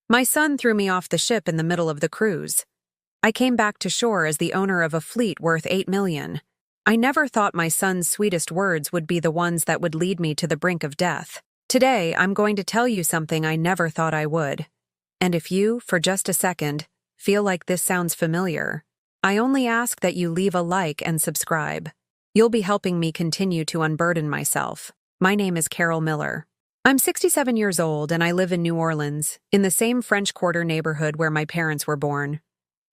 My son threw me off the ship in the middle of the cruise. I came back to shore as the owner of a fleet worth 8 million. I never thought my son's sweetest words would be the ones that would lead me to the brink of death. Today, I'm going to tell you something I never thought I would. And if you, for just a second, feel like this sounds familiar, I only ask that you leave a like and subscribe. You'll be helping me continue to unburden myself. My name is Carol Miller. I'm 67 years old and I live in New Orleans, in the same French Quarter neighborhood where my parents were born.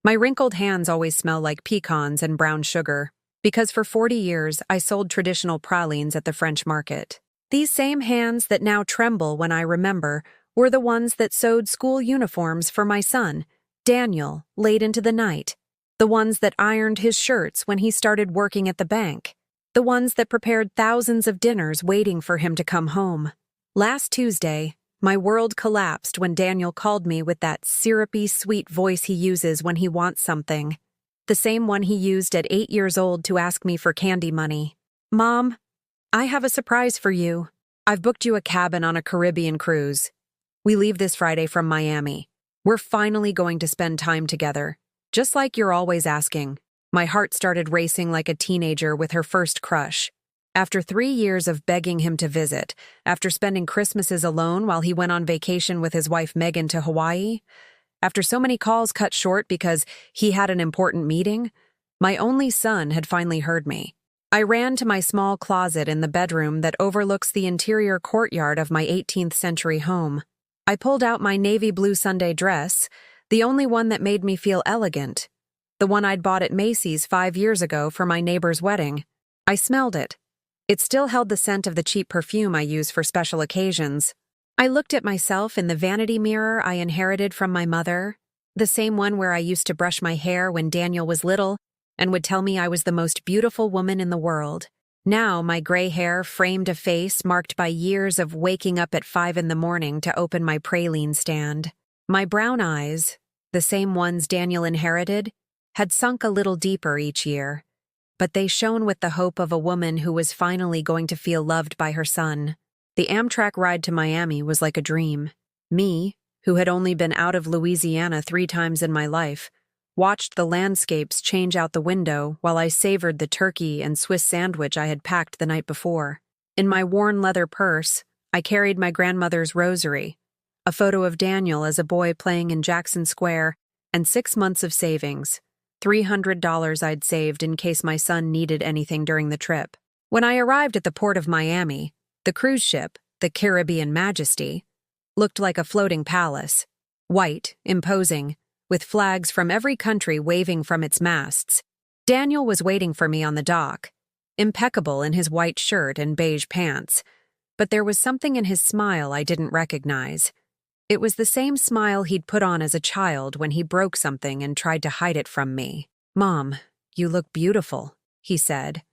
My wrinkled hands always smell like pecans and brown sugar, because for 40 years I sold traditional pralines at the French market. These same hands that now tremble when I remember were the ones that sewed school uniforms for my son, Daniel, late into the night. The ones that ironed his shirts when he started working at the bank. The ones that prepared thousands of dinners waiting for him to come home. Last Tuesday, my world collapsed when Daniel called me with that syrupy, sweet voice he uses when he wants something. The same one he used at 8 years old to ask me for candy money. "Mom, I have a surprise for you. I've booked you a cabin on a Caribbean cruise. We leave this Friday from Miami. We're finally going to spend time together, just like you're always asking." My heart started racing like a teenager with her first crush. After 3 years of begging him to visit, after spending Christmases alone while he went on vacation with his wife Megan to Hawaii, after so many calls cut short because he had an important meeting, my only son had finally heard me. I ran to my small closet in the bedroom that overlooks the interior courtyard of my 18th century home. I pulled out my navy blue Sunday dress, the only one that made me feel elegant, the one I'd bought at Macy's 5 years ago for my neighbor's wedding. I smelled it. It still held the scent of the cheap perfume I use for special occasions. I looked at myself in the vanity mirror I inherited from my mother, the same one where I used to brush my hair when Daniel was little and would tell me I was the most beautiful woman in the world. Now my gray hair framed a face marked by years of waking up at 5 in the morning to open my praline stand. My brown eyes, the same ones Daniel inherited, had sunk a little deeper each year, but they shone with the hope of a woman who was finally going to feel loved by her son. The Amtrak ride to Miami was like a dream. Me, who had only been out of Louisiana 3 times in my life, watched the landscapes change out the window while I savored the turkey and Swiss sandwich I had packed the night before. In my worn leather purse, I carried my grandmother's rosary, a photo of Daniel as a boy playing in Jackson Square, and 6 months of savings, $300 I'd saved in case my son needed anything during the trip. When I arrived at the port of Miami, the cruise ship, the Caribbean Majesty, looked like a floating palace, white, imposing, with flags from every country waving from its masts. Daniel was waiting for me on the dock, impeccable in his white shirt and beige pants, but there was something in his smile I didn't recognize. It was the same smile he'd put on as a child when he broke something and tried to hide it from me. "Mom, you look beautiful," he said,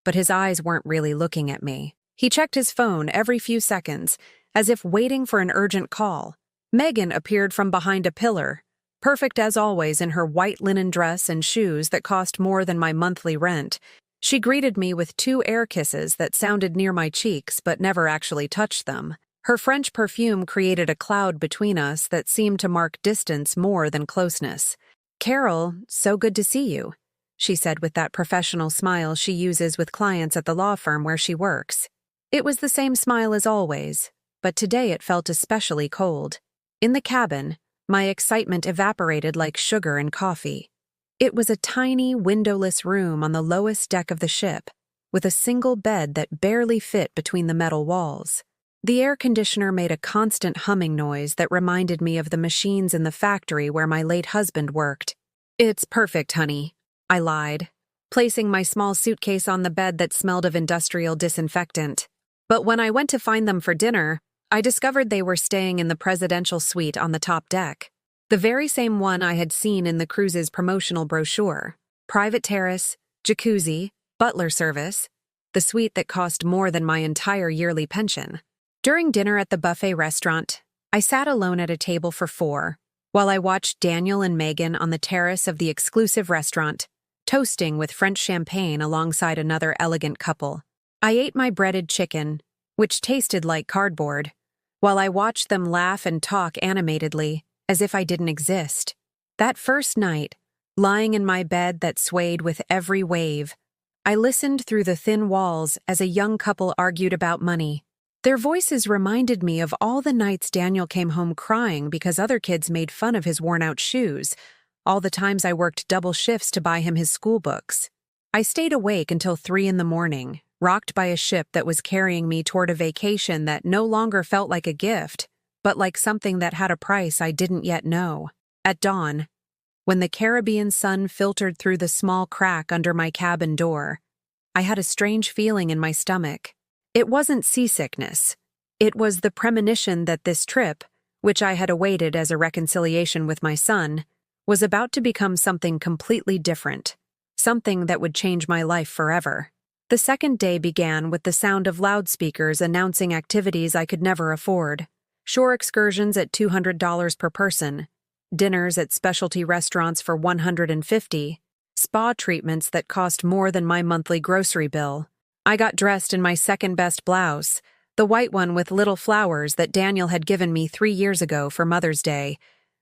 but his eyes weren't really looking at me. He checked his phone every few seconds, as if waiting for an urgent call. Megan appeared from behind a pillar, perfect as always in her white linen dress and shoes that cost more than my monthly rent. She greeted me with 2 air kisses that sounded near my cheeks but never actually touched them. Her French perfume created a cloud between us that seemed to mark distance more than closeness. "Carol, so good to see you," she said with that professional smile she uses with clients at the law firm where she works. It was the same smile as always, but today it felt especially cold. In the cabin, my excitement evaporated like sugar in coffee. It was a tiny, windowless room on the lowest deck of the ship, with a single bed that barely fit between the metal walls. The air conditioner made a constant humming noise that reminded me of the machines in the factory where my late husband worked. "It's perfect, honey," I lied, placing my small suitcase on the bed that smelled of industrial disinfectant. But when I went to find them for dinner, I discovered they were staying in the presidential suite on the top deck, the very same one I had seen in the cruise's promotional brochure. Private terrace, jacuzzi, butler service, the suite that cost more than my entire yearly pension. During dinner at the buffet restaurant, I sat alone at a table for 4, while I watched Daniel and Megan on the terrace of the exclusive restaurant, toasting with French champagne alongside another elegant couple. I ate my breaded chicken, which tasted like cardboard, while I watched them laugh and talk animatedly, as if I didn't exist. That first night, lying in my bed that swayed with every wave, I listened through the thin walls as a young couple argued about money. Their voices reminded me of all the nights Daniel came home crying because other kids made fun of his worn-out shoes, all the times I worked double shifts to buy him his school books. I stayed awake until 3 in the morning, rocked by a ship that was carrying me toward a vacation that no longer felt like a gift, but like something that had a price I didn't yet know. At dawn, when the Caribbean sun filtered through the small crack under my cabin door, I had a strange feeling in my stomach. It wasn't seasickness. It was the premonition that this trip, which I had awaited as a reconciliation with my son, was about to become something completely different, something that would change my life forever. The second day began with the sound of loudspeakers announcing activities I could never afford: shore excursions at $200 per person, dinners at specialty restaurants for $150, spa treatments that cost more than my monthly grocery bill. I got dressed in my second-best blouse, the white one with little flowers that Daniel had given me 3 years ago for Mother's Day,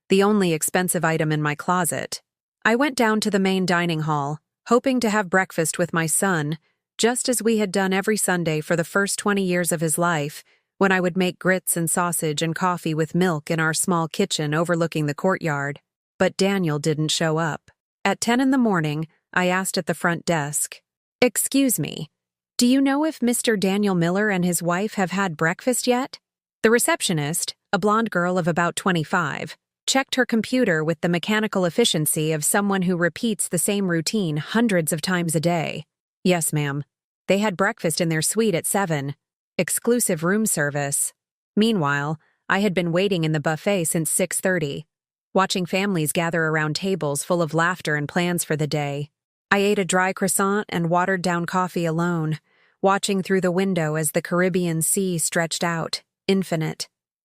the only expensive item in my closet. I went down to the main dining hall, hoping to have breakfast with my son, just as we had done every Sunday for the first 20 years of his life, when I would make grits and sausage and coffee with milk in our small kitchen overlooking the courtyard. But Daniel didn't show up. At 10 in the morning, I asked at the front desk, "Excuse me, do you know if Mr. Daniel Miller and his wife have had breakfast yet?" The receptionist, a blonde girl of about 25, checked her computer with the mechanical efficiency of someone who repeats the same routine hundreds of times a day. "Yes, ma'am. They had breakfast in their suite at 7. Exclusive room service." Meanwhile, I had been waiting in the buffet since 6:30, watching families gather around tables full of laughter and plans for the day. I ate a dry croissant and watered-down coffee alone, watching through the window as the Caribbean Sea stretched out, infinite,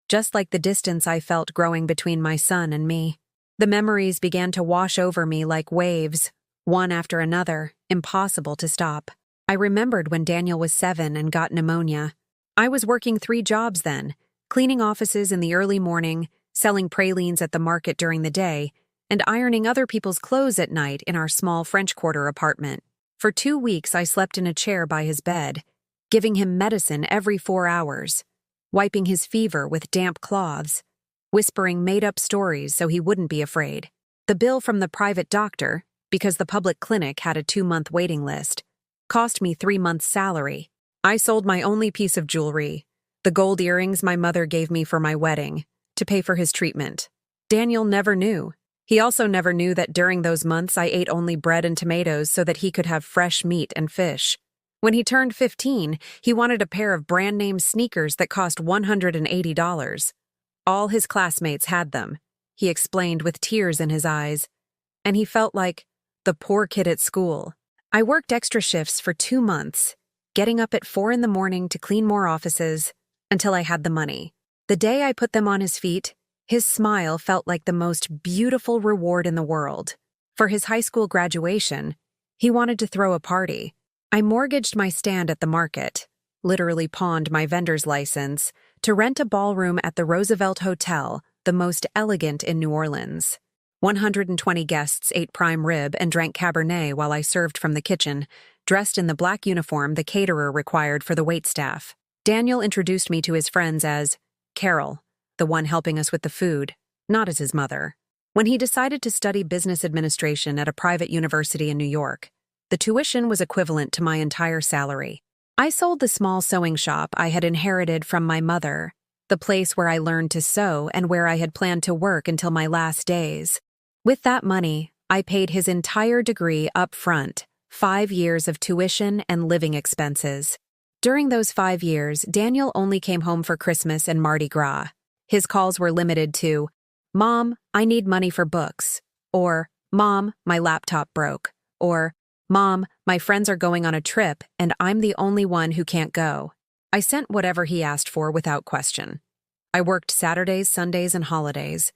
just like the distance I felt growing between my son and me. The memories began to wash over me like waves, one after another, impossible to stop. I remembered when Daniel was 7 and got pneumonia. I was working 3 jobs then, cleaning offices in the early morning, selling pralines at the market during the day, and ironing other people's clothes at night in our small French Quarter apartment. For 2 weeks I slept in a chair by his bed, giving him medicine every 4 hours, wiping his fever with damp cloths, whispering made-up stories so he wouldn't be afraid. The bill from the private doctor, because the public clinic had a 2-month waiting list, cost me 3 months' salary. I sold my only piece of jewelry, the gold earrings my mother gave me for my wedding, to pay for his treatment. Daniel never knew. He also never knew that during those months I ate only bread and tomatoes so that he could have fresh meat and fish. When he turned 15, he wanted a pair of brand-name sneakers that cost $180. All his classmates had them, he explained with tears in his eyes, and he felt like the poor kid at school. I worked extra shifts for 2 months, getting up at 4 in the morning to clean more offices, until I had the money. The day I put them on his feet, his smile felt like the most beautiful reward in the world. For his high school graduation, he wanted to throw a party. I mortgaged my stand at the market, literally pawned my vendor's license, to rent a ballroom at the Roosevelt Hotel, the most elegant in New Orleans. 120 guests ate prime rib and drank Cabernet while I served from the kitchen, dressed in the black uniform the caterer required for the waitstaff. Daniel introduced me to his friends as Carol, the one helping us with the food, not as his mother. When he decided to study business administration at a private university in New York, the tuition was equivalent to my entire salary. I sold the small sewing shop I had inherited from my mother, the place where I learned to sew and where I had planned to work until my last days. With that money, I paid his entire degree up front, 5 years of tuition and living expenses. During those 5 years, Daniel only came home for Christmas and Mardi Gras. His calls were limited to, "Mom, I need money for books," or "Mom, my laptop broke," or "Mom, my friends are going on a trip and I'm the only one who can't go." I sent whatever he asked for without question. I worked Saturdays, Sundays, and holidays.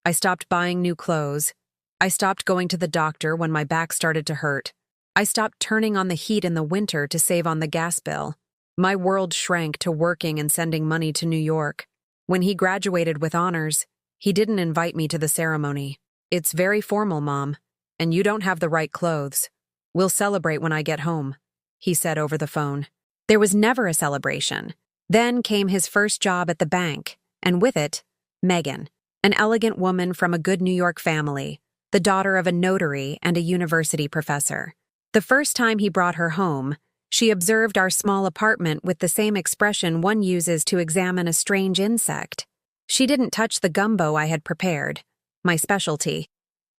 I stopped buying new clothes. I stopped going to the doctor when my back started to hurt. I stopped turning on the heat in the winter to save on the gas bill. My world shrank to working and sending money to New York. When he graduated with honors, He didn't invite me to the ceremony. It's very formal, Mom, and you don't have the right clothes. We'll celebrate when I get home, he said over the phone. There was never a celebration. Then came his first job at the bank, and with it, Megan, an elegant woman from a good New York family, the daughter of a notary and a university professor. The first time he brought her home, she observed our small apartment with the same expression one uses to examine a strange insect. She didn't touch the gumbo I had prepared, my specialty,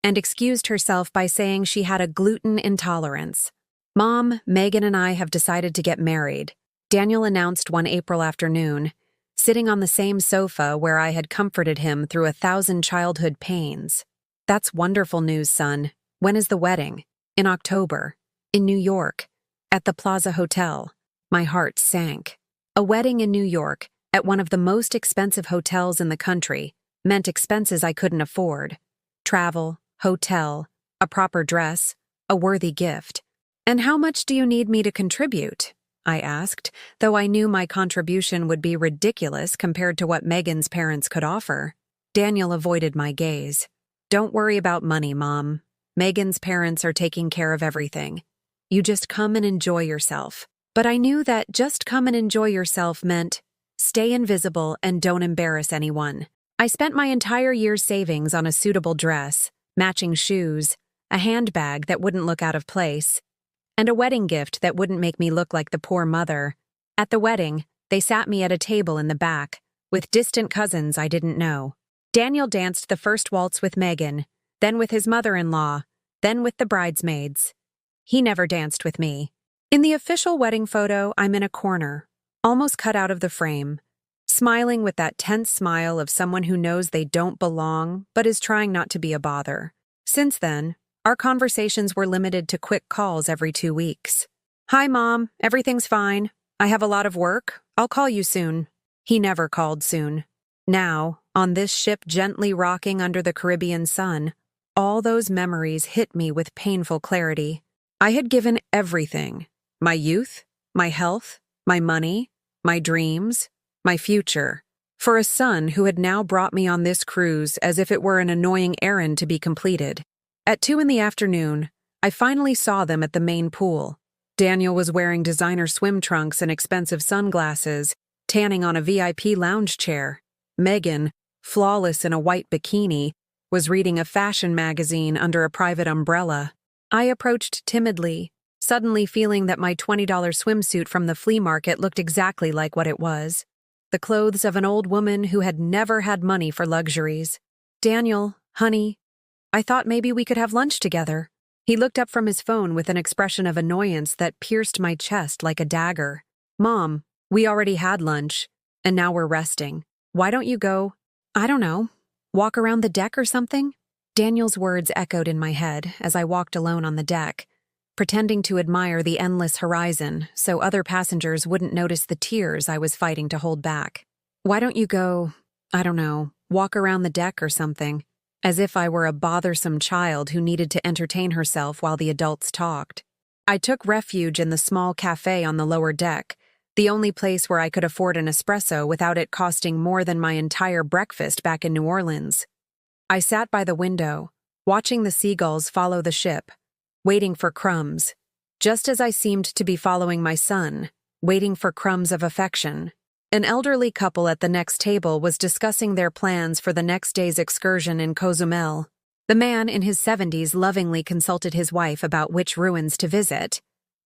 and excused herself by saying she had a gluten intolerance. Mom, Megan, and I have decided to get married, Daniel announced one April afternoon, sitting on the same sofa where I had comforted him through 1,000 childhood pains. That's wonderful news, son. When is the wedding? In October. In New York. At the Plaza Hotel. My heart sank. A wedding in New York, at one of the most expensive hotels in the country, meant expenses I couldn't afford. Travel, hotel, a proper dress, a worthy gift. And how much do you need me to contribute? I asked, though I knew my contribution would be ridiculous compared to what Megan's parents could offer. Daniel avoided my gaze. Don't worry about money, Mom. Megan's parents are taking care of everything. You just come and enjoy yourself. But I knew that just come and enjoy yourself meant stay invisible and don't embarrass anyone. I spent my entire year's savings on a suitable dress, matching shoes, a handbag that wouldn't look out of place, and a wedding gift that wouldn't make me look like the poor mother. At the wedding, they sat me at a table in the back, with distant cousins I didn't know. Daniel danced the first waltz with Megan, then with his mother-in-law, then with the bridesmaids. He never danced with me. In the official wedding photo, I'm in a corner, almost cut out of the frame, smiling with that tense smile of someone who knows they don't belong but is trying not to be a bother. Since then, our conversations were limited to quick calls every 2 weeks. Hi, Mom. Everything's fine. I have a lot of work. I'll call you soon. He never called soon. Now, on this ship gently rocking under the Caribbean sun, all those memories hit me with painful clarity. I had given everything. My youth, my health, my money, my dreams, my future, for a son who had now brought me on this cruise as if it were an annoying errand to be completed. At 2 p.m, I finally saw them at the main pool. Daniel was wearing designer swim trunks and expensive sunglasses, tanning on a VIP lounge chair. Megan, flawless in a white bikini, was reading a fashion magazine under a private umbrella. I approached timidly, suddenly feeling that my $20 swimsuit from the flea market looked exactly like what it was. The clothes of an old woman who had never had money for luxuries. Daniel, honey, I thought maybe we could have lunch together. He looked up from his phone with an expression of annoyance that pierced my chest like a dagger. Mom, we already had lunch, and now we're resting. Why don't you go, I don't know, walk around the deck or something? Daniel's words echoed in my head as I walked alone on the deck, pretending to admire the endless horizon so other passengers wouldn't notice the tears I was fighting to hold back. Why don't you go, I don't know, walk around the deck or something? As if I were a bothersome child who needed to entertain herself while the adults talked. I took refuge in the small cafe on the lower deck, the only place where I could afford an espresso without it costing more than my entire breakfast back in New Orleans. I sat by the window, watching the seagulls follow the ship, waiting for crumbs, just as I seemed to be following my son, waiting for crumbs of affection. An elderly couple at the next table was discussing their plans for the next day's excursion in Cozumel. The man in his 70s lovingly consulted his wife about which ruins to visit,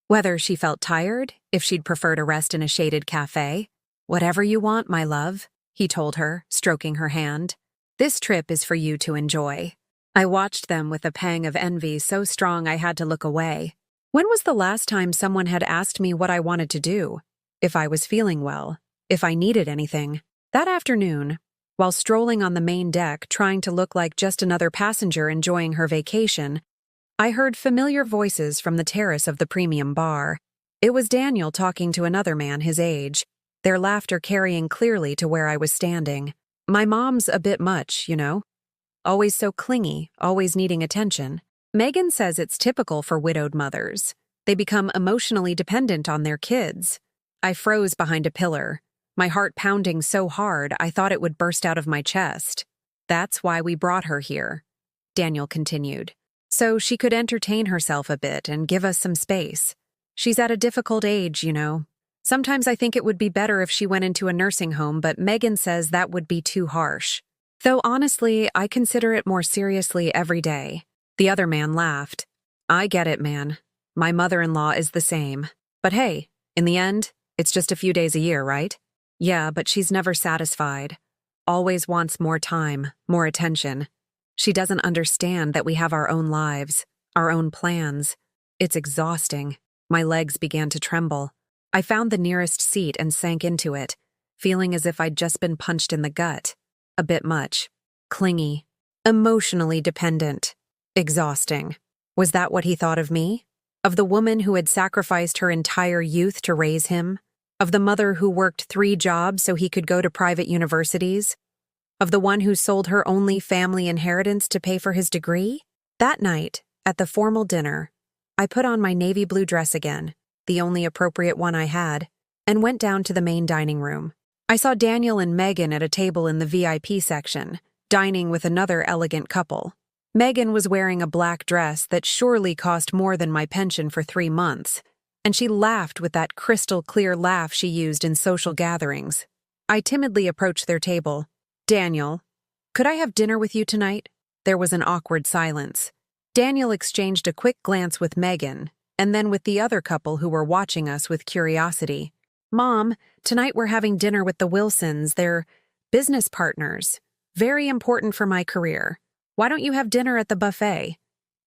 whether she felt tired, if she'd prefer to rest in a shaded cafe. Whatever you want, my love, he told her, stroking her hand. This trip is for you to enjoy. I watched them with a pang of envy so strong I had to look away. When was the last time someone had asked me what I wanted to do? If I was feeling well? If I needed anything? That afternoon, while strolling on the main deck trying to look like just another passenger enjoying her vacation, I heard familiar voices from the terrace of the premium bar. It was Daniel talking to another man his age, their laughter carrying clearly to where I was standing. My mom's a bit much, you know. Always so clingy, always needing attention. Megan says it's typical for widowed mothers. They become emotionally dependent on their kids. I froze behind a pillar, my heart pounding so hard I thought it would burst out of my chest. That's why we brought her here, Daniel continued. So she could entertain herself a bit and give us some space. She's at a difficult age, you know. Sometimes I think it would be better if she went into a nursing home, but Megan says that would be too harsh. Though honestly, I consider it more seriously every day. The other man laughed. I get it, man. My mother-in-law is the same. But hey, in the end, it's just a few days a year, right? Yeah, but she's never satisfied. Always wants more time, more attention. She doesn't understand that we have our own lives, our own plans. It's exhausting. My legs began to tremble. I found the nearest seat and sank into it, feeling as if I'd just been punched in the gut. A bit much. Clingy. Emotionally dependent. Exhausting. Was that what he thought of me? Of the woman who had sacrificed her entire youth to raise him? Of the mother who worked 3 jobs so he could go to private universities? Of the one who sold her only family inheritance to pay for his degree? That night, at the formal dinner, I put on my navy blue dress again, the only appropriate one I had, and went down to the main dining room. I saw Daniel and Megan at a table in the VIP section, dining with another elegant couple. Megan was wearing a black dress that surely cost more than my pension for 3 months, and she laughed with that crystal-clear laugh she used in social gatherings. I timidly approached their table. Daniel, could I have dinner with you tonight? There was an awkward silence. Daniel exchanged a quick glance with Megan, and then with the other couple who were watching us with curiosity. Mom, tonight we're having dinner with the Wilsons. They're business partners. Very important for my career. Why don't you have dinner at the buffet?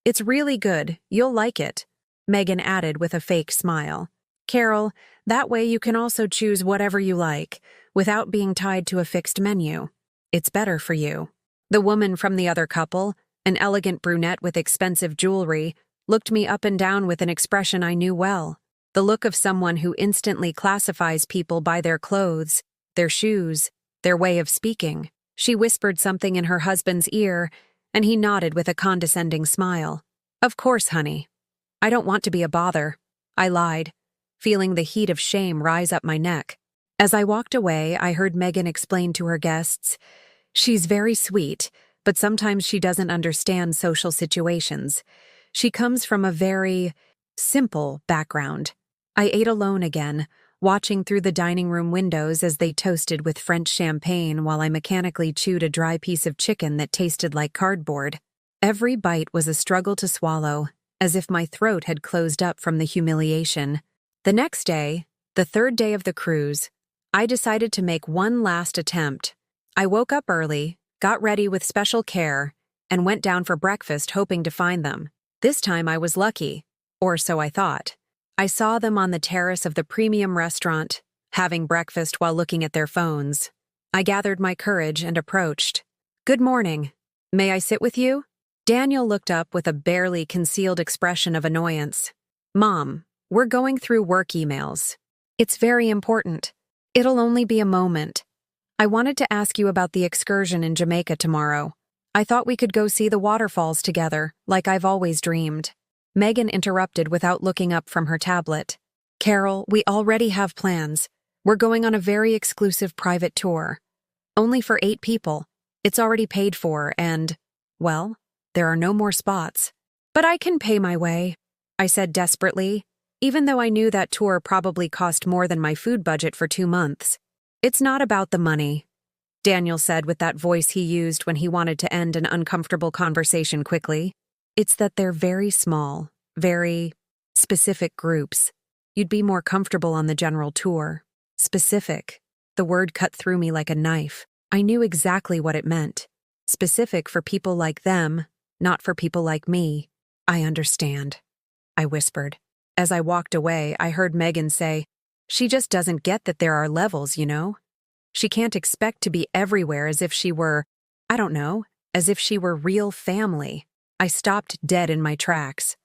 It's really good. You'll like it, Megan added with a fake smile. Carol, that way you can also choose whatever you like, without being tied to a fixed menu. It's better for you. The woman from the other couple, an elegant brunette with expensive jewelry, looked me up and down with an expression I knew well. The look of someone who instantly classifies people by their clothes, their shoes, their way of speaking. She whispered something in her husband's ear, and he nodded with a condescending smile. Of course, honey. I don't want to be a bother. I lied, feeling the heat of shame rise up my neck. As I walked away, I heard Megan explain to her guests, she's very sweet, but sometimes she doesn't understand social situations. She comes from a very simple background. I ate alone again, watching through the dining room windows as they toasted with French champagne while I mechanically chewed a dry piece of chicken that tasted like cardboard. Every bite was a struggle to swallow, as if my throat had closed up from the humiliation. The next day, the 3rd day of the cruise, I decided to make one last attempt. I woke up early, got ready with special care, and went down for breakfast hoping to find them. This time I was lucky, or so I thought. I saw them on the terrace of the premium restaurant, having breakfast while looking at their phones. I gathered my courage and approached. Good morning. May I sit with you? Daniel looked up with a barely concealed expression of annoyance. Mom, we're going through work emails. It's very important. It'll only be a moment. I wanted to ask you about the excursion in Jamaica tomorrow. I thought we could go see the waterfalls together, like I've always dreamed. Megan interrupted without looking up from her tablet. Carol, we already have plans. We're going on a very exclusive private tour. Only for 8 people. It's already paid for and, well, there are no more spots. But I can pay my way, I said desperately, even though I knew that tour probably cost more than my food budget for 2 months. It's not about the money, Daniel said with that voice he used when he wanted to end an uncomfortable conversation quickly. It's that they're very small, very specific groups. You'd be more comfortable on the general tour. Specific. The word cut through me like a knife. I knew exactly what it meant. Specific for people like them, not for people like me. I understand, I whispered. As I walked away, I heard Megan say, she just doesn't get that there are levels, you know? She can't expect to be everywhere as if she were, I don't know, as if she were real family. I stopped dead in my tracks.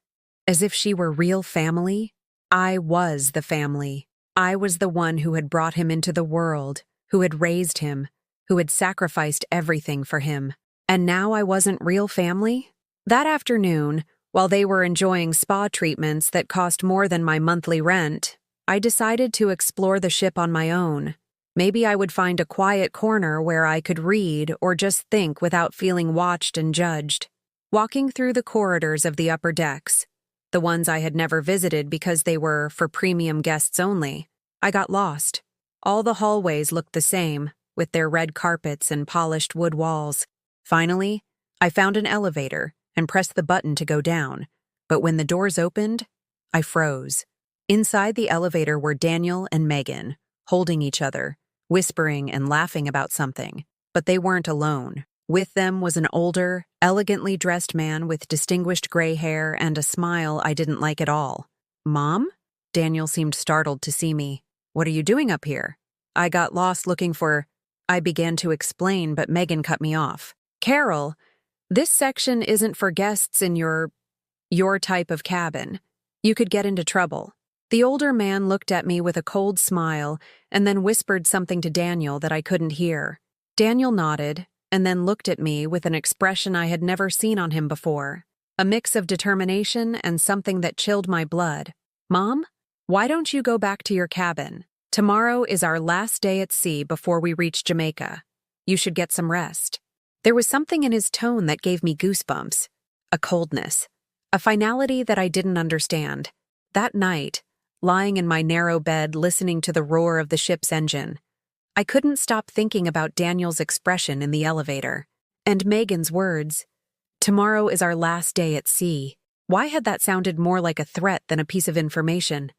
As if she were real family? I was the family. I was the one who had brought him into the world, who had raised him, who had sacrificed everything for him. And now I wasn't real family? That afternoon, while they were enjoying spa treatments that cost more than my monthly rent, I decided to explore the ship on my own. Maybe I would find a quiet corner where I could read or just think without feeling watched and judged. Walking through the corridors of the upper decks, the ones I had never visited because they were for premium guests only, I got lost. All the hallways looked the same, with their red carpets and polished wood walls. Finally, I found an elevator and pressed the button to go down, but when the doors opened, I froze. Inside the elevator were Daniel and Megan, holding each other, whispering and laughing about something, but they weren't alone. With them was an older, elegantly dressed man with distinguished gray hair and a smile I didn't like at all. "Mom?" Daniel seemed startled to see me. "What are you doing up here?" "I got lost looking for—" I began to explain, but Megan cut me off. "Carol, this section isn't for guests in your type of cabin. You could get into trouble." The older man looked at me with a cold smile and then whispered something to Daniel that I couldn't hear. Daniel nodded and then looked at me with an expression I had never seen on him before, a mix of determination and something that chilled my blood. "Mom, why don't you go back to your cabin? Tomorrow is our last day at sea before we reach Jamaica. You should get some rest." There was something in his tone that gave me goosebumps, a coldness, a finality that I didn't understand. That night, lying in my narrow bed listening to the roar of the ship's engine, I couldn't stop thinking about Daniel's expression in the elevator. And Megan's words, "Tomorrow is our last day at sea." Why had that sounded more like a threat than a piece of information?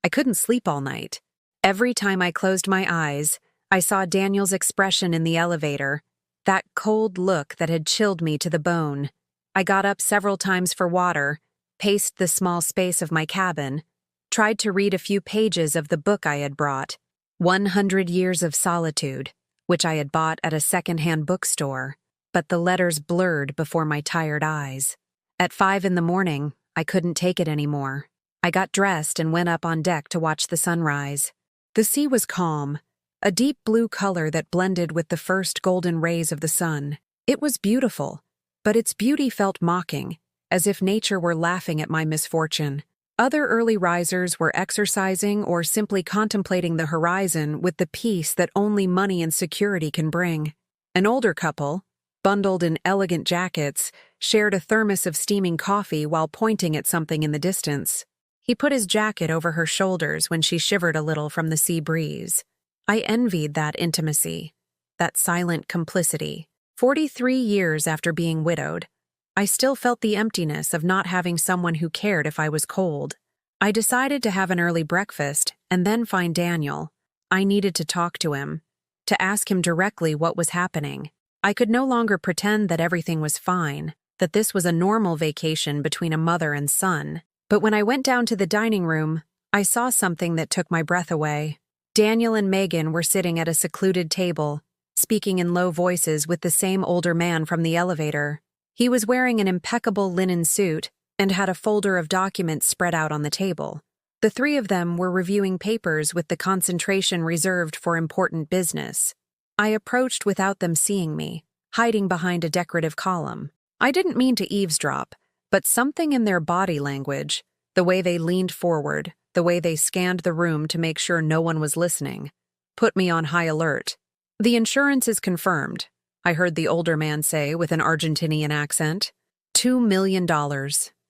I couldn't sleep all night. Every time I closed my eyes, I saw Daniel's expression in the elevator, that cold look that had chilled me to the bone. I got up several times for water, paced the small space of my cabin, tried to read a few pages of the book I had brought, 100 Years of Solitude, which I had bought at a second-hand bookstore, but the letters blurred before my tired eyes. At 5 in the morning, I couldn't take it anymore. I got dressed and went up on deck to watch the sunrise. The sea was calm, a deep blue color that blended with the first golden rays of the sun. It was beautiful, but its beauty felt mocking, as if nature were laughing at my misfortune. Other early risers were exercising or simply contemplating the horizon with the peace that only money and security can bring. An older couple, bundled in elegant jackets, shared a thermos of steaming coffee while pointing at something in the distance. He put his jacket over her shoulders when she shivered a little from the sea breeze. I envied that intimacy, that silent complicity. 43 years after being widowed, I still felt the emptiness of not having someone who cared if I was cold. I decided to have an early breakfast and then find Daniel. I needed to talk to him, to ask him directly what was happening. I could no longer pretend that everything was fine, that this was a normal vacation between a mother and son. But when I went down to the dining room, I saw something that took my breath away. Daniel and Megan were sitting at a secluded table, speaking in low voices with the same older man from the elevator. He was wearing an impeccable linen suit and had a folder of documents spread out on the table. The three of them were reviewing papers with the concentration reserved for important business. I approached without them seeing me, hiding behind a decorative column. I didn't mean to eavesdrop, but something in their body language, the way they leaned forward, the way they scanned the room to make sure no one was listening, put me on high alert. "The insurance is confirmed," I heard the older man say with an Argentinian accent. $2 million.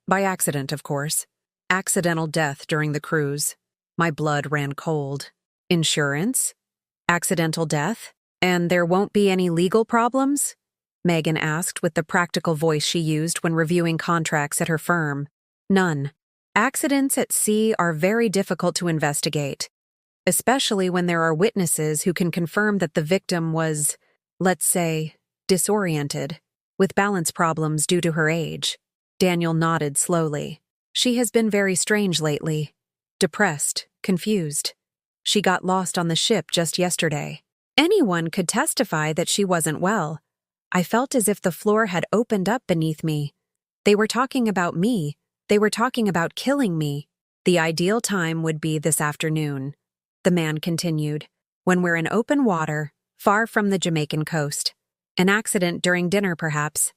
By accident, of course. Accidental death during the cruise. My blood ran cold. "Insurance? Accidental death? And there won't be any legal problems?" Megan asked with the practical voice she used when reviewing contracts at her firm. "None. Accidents at sea are very difficult to investigate, especially when there are witnesses who can confirm that the victim was, let's say, disoriented, with balance problems due to her age." Daniel nodded slowly. "She has been very strange lately. Depressed, confused. She got lost on the ship just yesterday. Anyone could testify that she wasn't well. I felt as if the floor had opened up beneath me. They were talking about me. They were talking about killing me. The ideal time would be this afternoon," the man continued, "when we're in open water, far from the Jamaican coast. An accident during dinner, perhaps.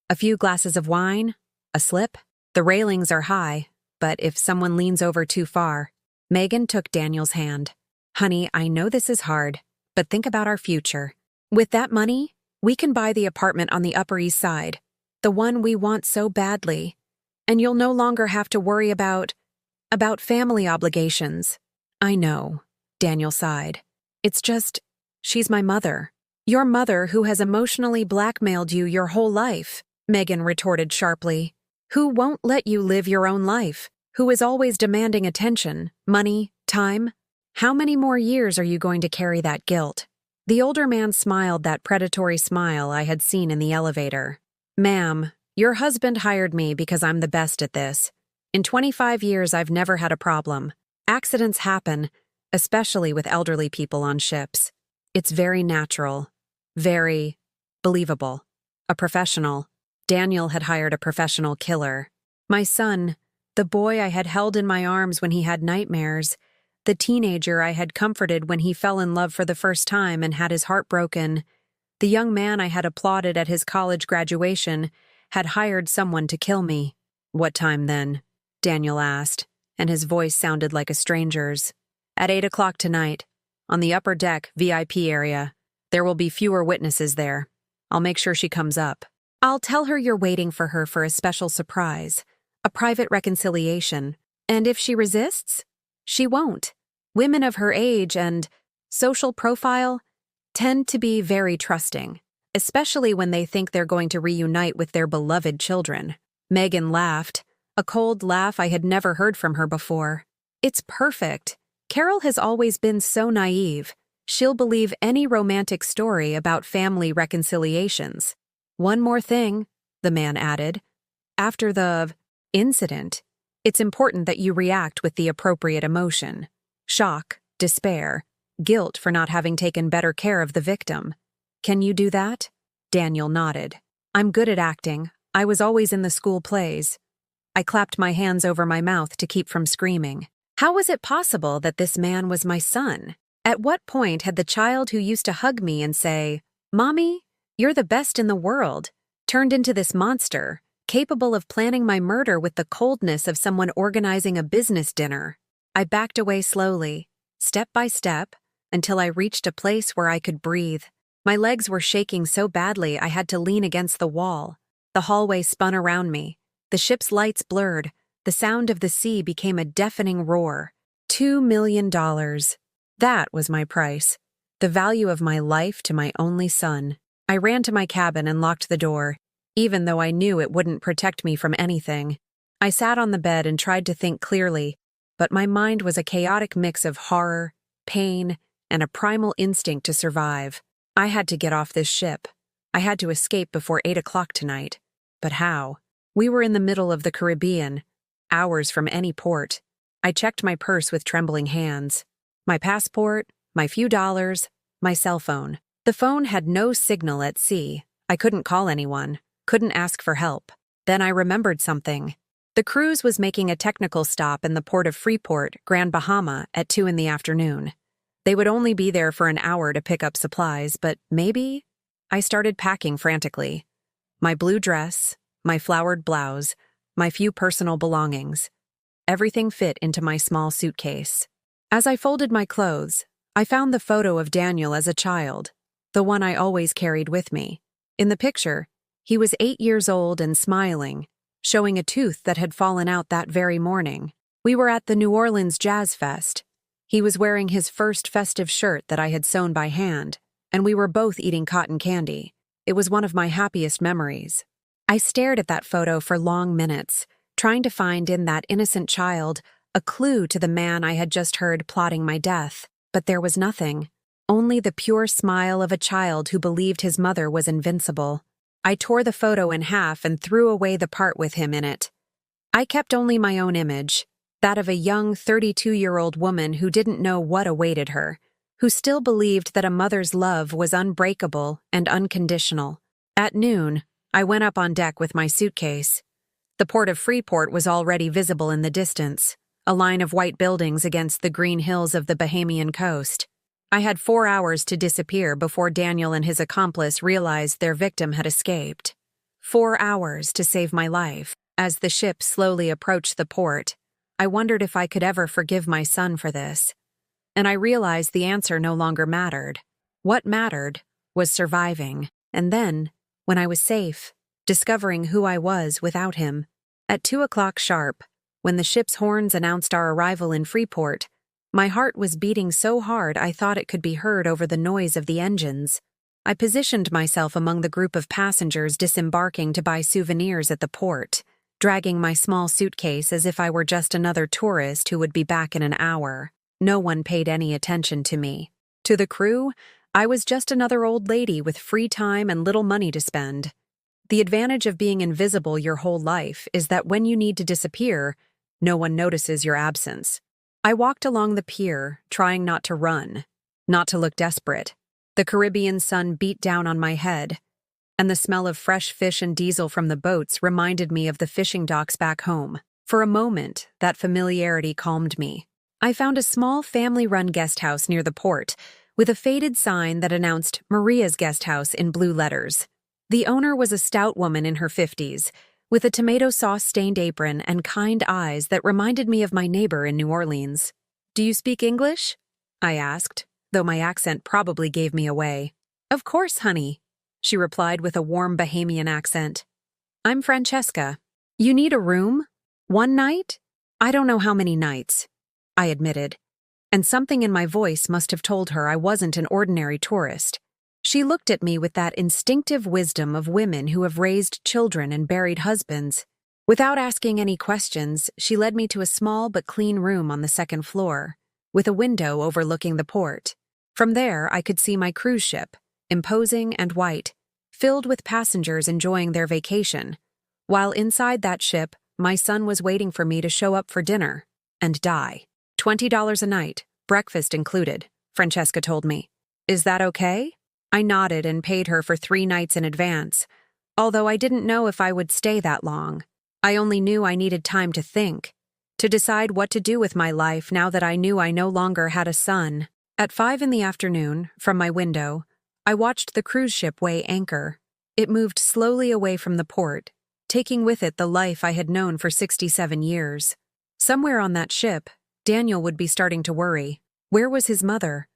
A few glasses of wine, a slip. The railings are high, but if someone leans over too far..." Megan took Daniel's hand. "Honey, I know this is hard, but think about our future. With that money, we can buy the apartment on the Upper East Side, the one we want so badly, and you'll no longer have to worry about family obligations. I know, Daniel sighed. It's just, she's my mother. Your mother who has emotionally blackmailed you your whole life, Megan retorted sharply. Who won't let you live your own life? Who is always demanding attention, money, time? How many more years are you going to carry that guilt? The older man smiled that predatory smile I had seen in the elevator. Ma'am, your husband hired me because I'm the best at this. In 25 years, I've never had a problem. Accidents happen, especially with elderly people on ships. It's very natural. Very believable. A professional. Daniel had hired a professional killer. My son, the boy I had held in my arms when he had nightmares, the teenager I had comforted when he fell in love for the first time and had his heart broken, the young man I had applauded at his college graduation, had hired someone to kill me. What time then? Daniel asked, and his voice sounded like a stranger's. At 8 o'clock tonight, on the upper deck VIP area. There will be fewer witnesses there. I'll make sure she comes up. I'll tell her you're waiting for her for a special surprise, a private reconciliation, and if she resists, she won't. Women of her age and social profile tend to be very trusting, especially when they think they're going to reunite with their beloved children. Megan laughed, a cold laugh I had never heard from her before. It's perfect. Carol has always been so naive. She'll believe any romantic story about family reconciliations. One more thing, the man added. After the incident, it's important that you react with the appropriate emotion. Shock, despair, guilt for not having taken better care of the victim. Can you do that? Daniel nodded. I'm good at acting. I was always in the school plays. I clapped my hands over my mouth to keep from screaming. How was it possible that this man was my son? At what point had the child who used to hug me and say, Mommy, you're the best in the world, turned into this monster, capable of planning my murder with the coldness of someone organizing a business dinner? I backed away slowly, step by step, until I reached a place where I could breathe. My legs were shaking so badly I had to lean against the wall. The hallway spun around me. The ship's lights blurred. The sound of the sea became a deafening roar. $2 million. That was my price. The value of my life to my only son. I ran to my cabin and locked the door, even though I knew it wouldn't protect me from anything. I sat on the bed and tried to think clearly, but my mind was a chaotic mix of horror, pain, and a primal instinct to survive. I had to get off this ship. I had to escape before 8 o'clock tonight. But how? We were in the middle of the Caribbean, hours from any port. I checked my purse with trembling hands. My passport, my few dollars, my cell phone. The phone had no signal at sea. I couldn't call anyone, couldn't ask for help. Then I remembered something. The cruise was making a technical stop in the port of Freeport, Grand Bahama, at 2 in the afternoon. They would only be there for an hour to pick up supplies, but maybe? I started packing frantically. My blue dress, my flowered blouse, my few personal belongings. Everything fit into my small suitcase. As I folded my clothes, I found the photo of Daniel as a child, the one I always carried with me. In the picture, he was 8 years old and smiling, showing a tooth that had fallen out that very morning. We were at the New Orleans Jazz Fest. He was wearing his first festive shirt that I had sewn by hand, and we were both eating cotton candy. It was one of my happiest memories. I stared at that photo for long minutes, trying to find in that innocent child a clue to the man I had just heard plotting my death, but there was nothing. Only the pure smile of a child who believed his mother was invincible. I tore the photo in half and threw away the part with him in it. I kept only my own image, that of a young 32-year-old woman who didn't know what awaited her, who still believed that a mother's love was unbreakable and unconditional. At noon, I went up on deck with my suitcase. The port of Freeport was already visible in the distance, a line of white buildings against the green hills of the Bahamian coast. I had 4 hours to disappear before Daniel and his accomplice realized their victim had escaped. 4 hours to save my life. As the ship slowly approached the port, I wondered if I could ever forgive my son for this. And I realized the answer no longer mattered. What mattered was surviving, and then, when I was safe, discovering who I was without him. At 2 o'clock sharp, when the ship's horns announced our arrival in Freeport, my heart was beating so hard I thought it could be heard over the noise of the engines. I positioned myself among the group of passengers disembarking to buy souvenirs at the port, dragging my small suitcase as if I were just another tourist who would be back in an hour. No one paid any attention to me. To the crew, I was just another old lady with free time and little money to spend. The advantage of being invisible your whole life is that when you need to disappear, no one notices your absence. I walked along the pier, trying not to run, not to look desperate. The Caribbean sun beat down on my head, and the smell of fresh fish and diesel from the boats reminded me of the fishing docks back home. For a moment, that familiarity calmed me. I found a small family-run guest house near the port, with a faded sign that announced Maria's Guest House in blue letters. The owner was a stout woman in her 50s, with a tomato sauce-stained apron and kind eyes that reminded me of my neighbor in New Orleans. "Do you speak English?" I asked, though my accent probably gave me away. "Of course, honey," she replied with a warm Bahamian accent. "I'm Francesca. You need a room? One night?" "I don't know how many nights," I admitted, and something in my voice must have told her I wasn't an ordinary tourist. She looked at me with that instinctive wisdom of women who have raised children and buried husbands. Without asking any questions, she led me to a small but clean room on the second floor, with a window overlooking the port. From there, I could see my cruise ship, imposing and white, filled with passengers enjoying their vacation, while inside that ship, my son was waiting for me to show up for dinner and die. $20 a night, breakfast included, Francesca told me. "Is that okay?" I nodded and paid her for 3 nights in advance, although I didn't know if I would stay that long. I only knew I needed time to think, to decide what to do with my life now that I knew I no longer had a son. At 5 in the afternoon, from my window, I watched the cruise ship weigh anchor. It moved slowly away from the port, taking with it the life I had known for 67 years. Somewhere on that ship, Daniel would be starting to worry. Where was his mother?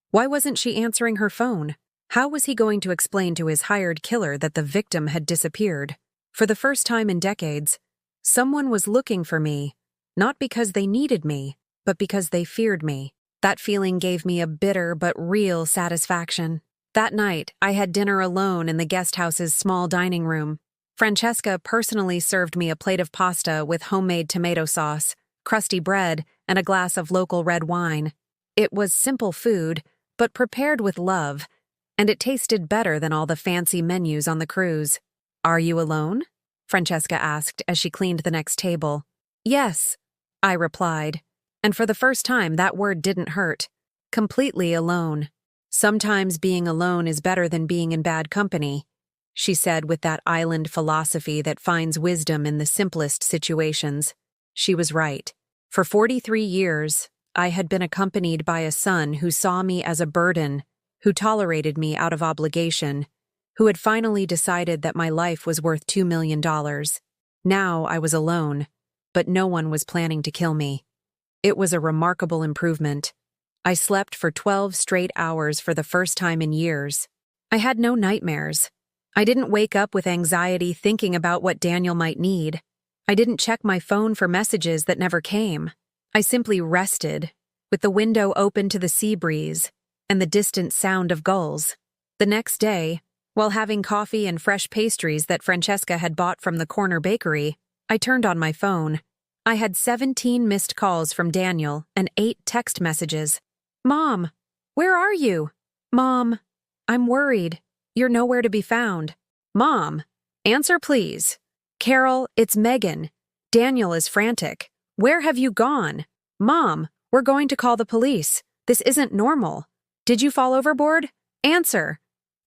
Why wasn't she answering her phone? How was he going to explain to his hired killer that the victim had disappeared? For the first time in decades, someone was looking for me, not because they needed me, but because they feared me. That feeling gave me a bitter but real satisfaction. That night, I had dinner alone in the guest house's small dining room. Francesca personally served me a plate of pasta with homemade tomato sauce, crusty bread, and a glass of local red wine. It was simple food, but prepared with love, and it tasted better than all the fancy menus on the cruise. "Are you alone?" Francesca asked as she cleaned the next table. "Yes," I replied, and for the first time that word didn't hurt. Completely alone. "Sometimes being alone is better than being in bad company," she said with that island philosophy that finds wisdom in the simplest situations. She was right. For 43 years, I had been accompanied by a son who saw me as a burden, who tolerated me out of obligation, who had finally decided that my life was worth $2 million. Now I was alone, but no one was planning to kill me. It was a remarkable improvement. I slept for 12 straight hours for the first time in years. I had no nightmares. I didn't wake up with anxiety thinking about what Daniel might need. I didn't check my phone for messages that never came. I simply rested, with the window open to the sea breeze and the distant sound of gulls. The next day, while having coffee and fresh pastries that Francesca had bought from the corner bakery, I turned on my phone. I had 17 missed calls from Daniel and 8 text messages. "Mom, where are you?" "Mom, I'm worried. You're nowhere to be found." "Mom, answer please." "Carol, it's Megan. Daniel is frantic. Where have you gone?" "Mom, we're going to call the police. This isn't normal. Did you fall overboard? Answer."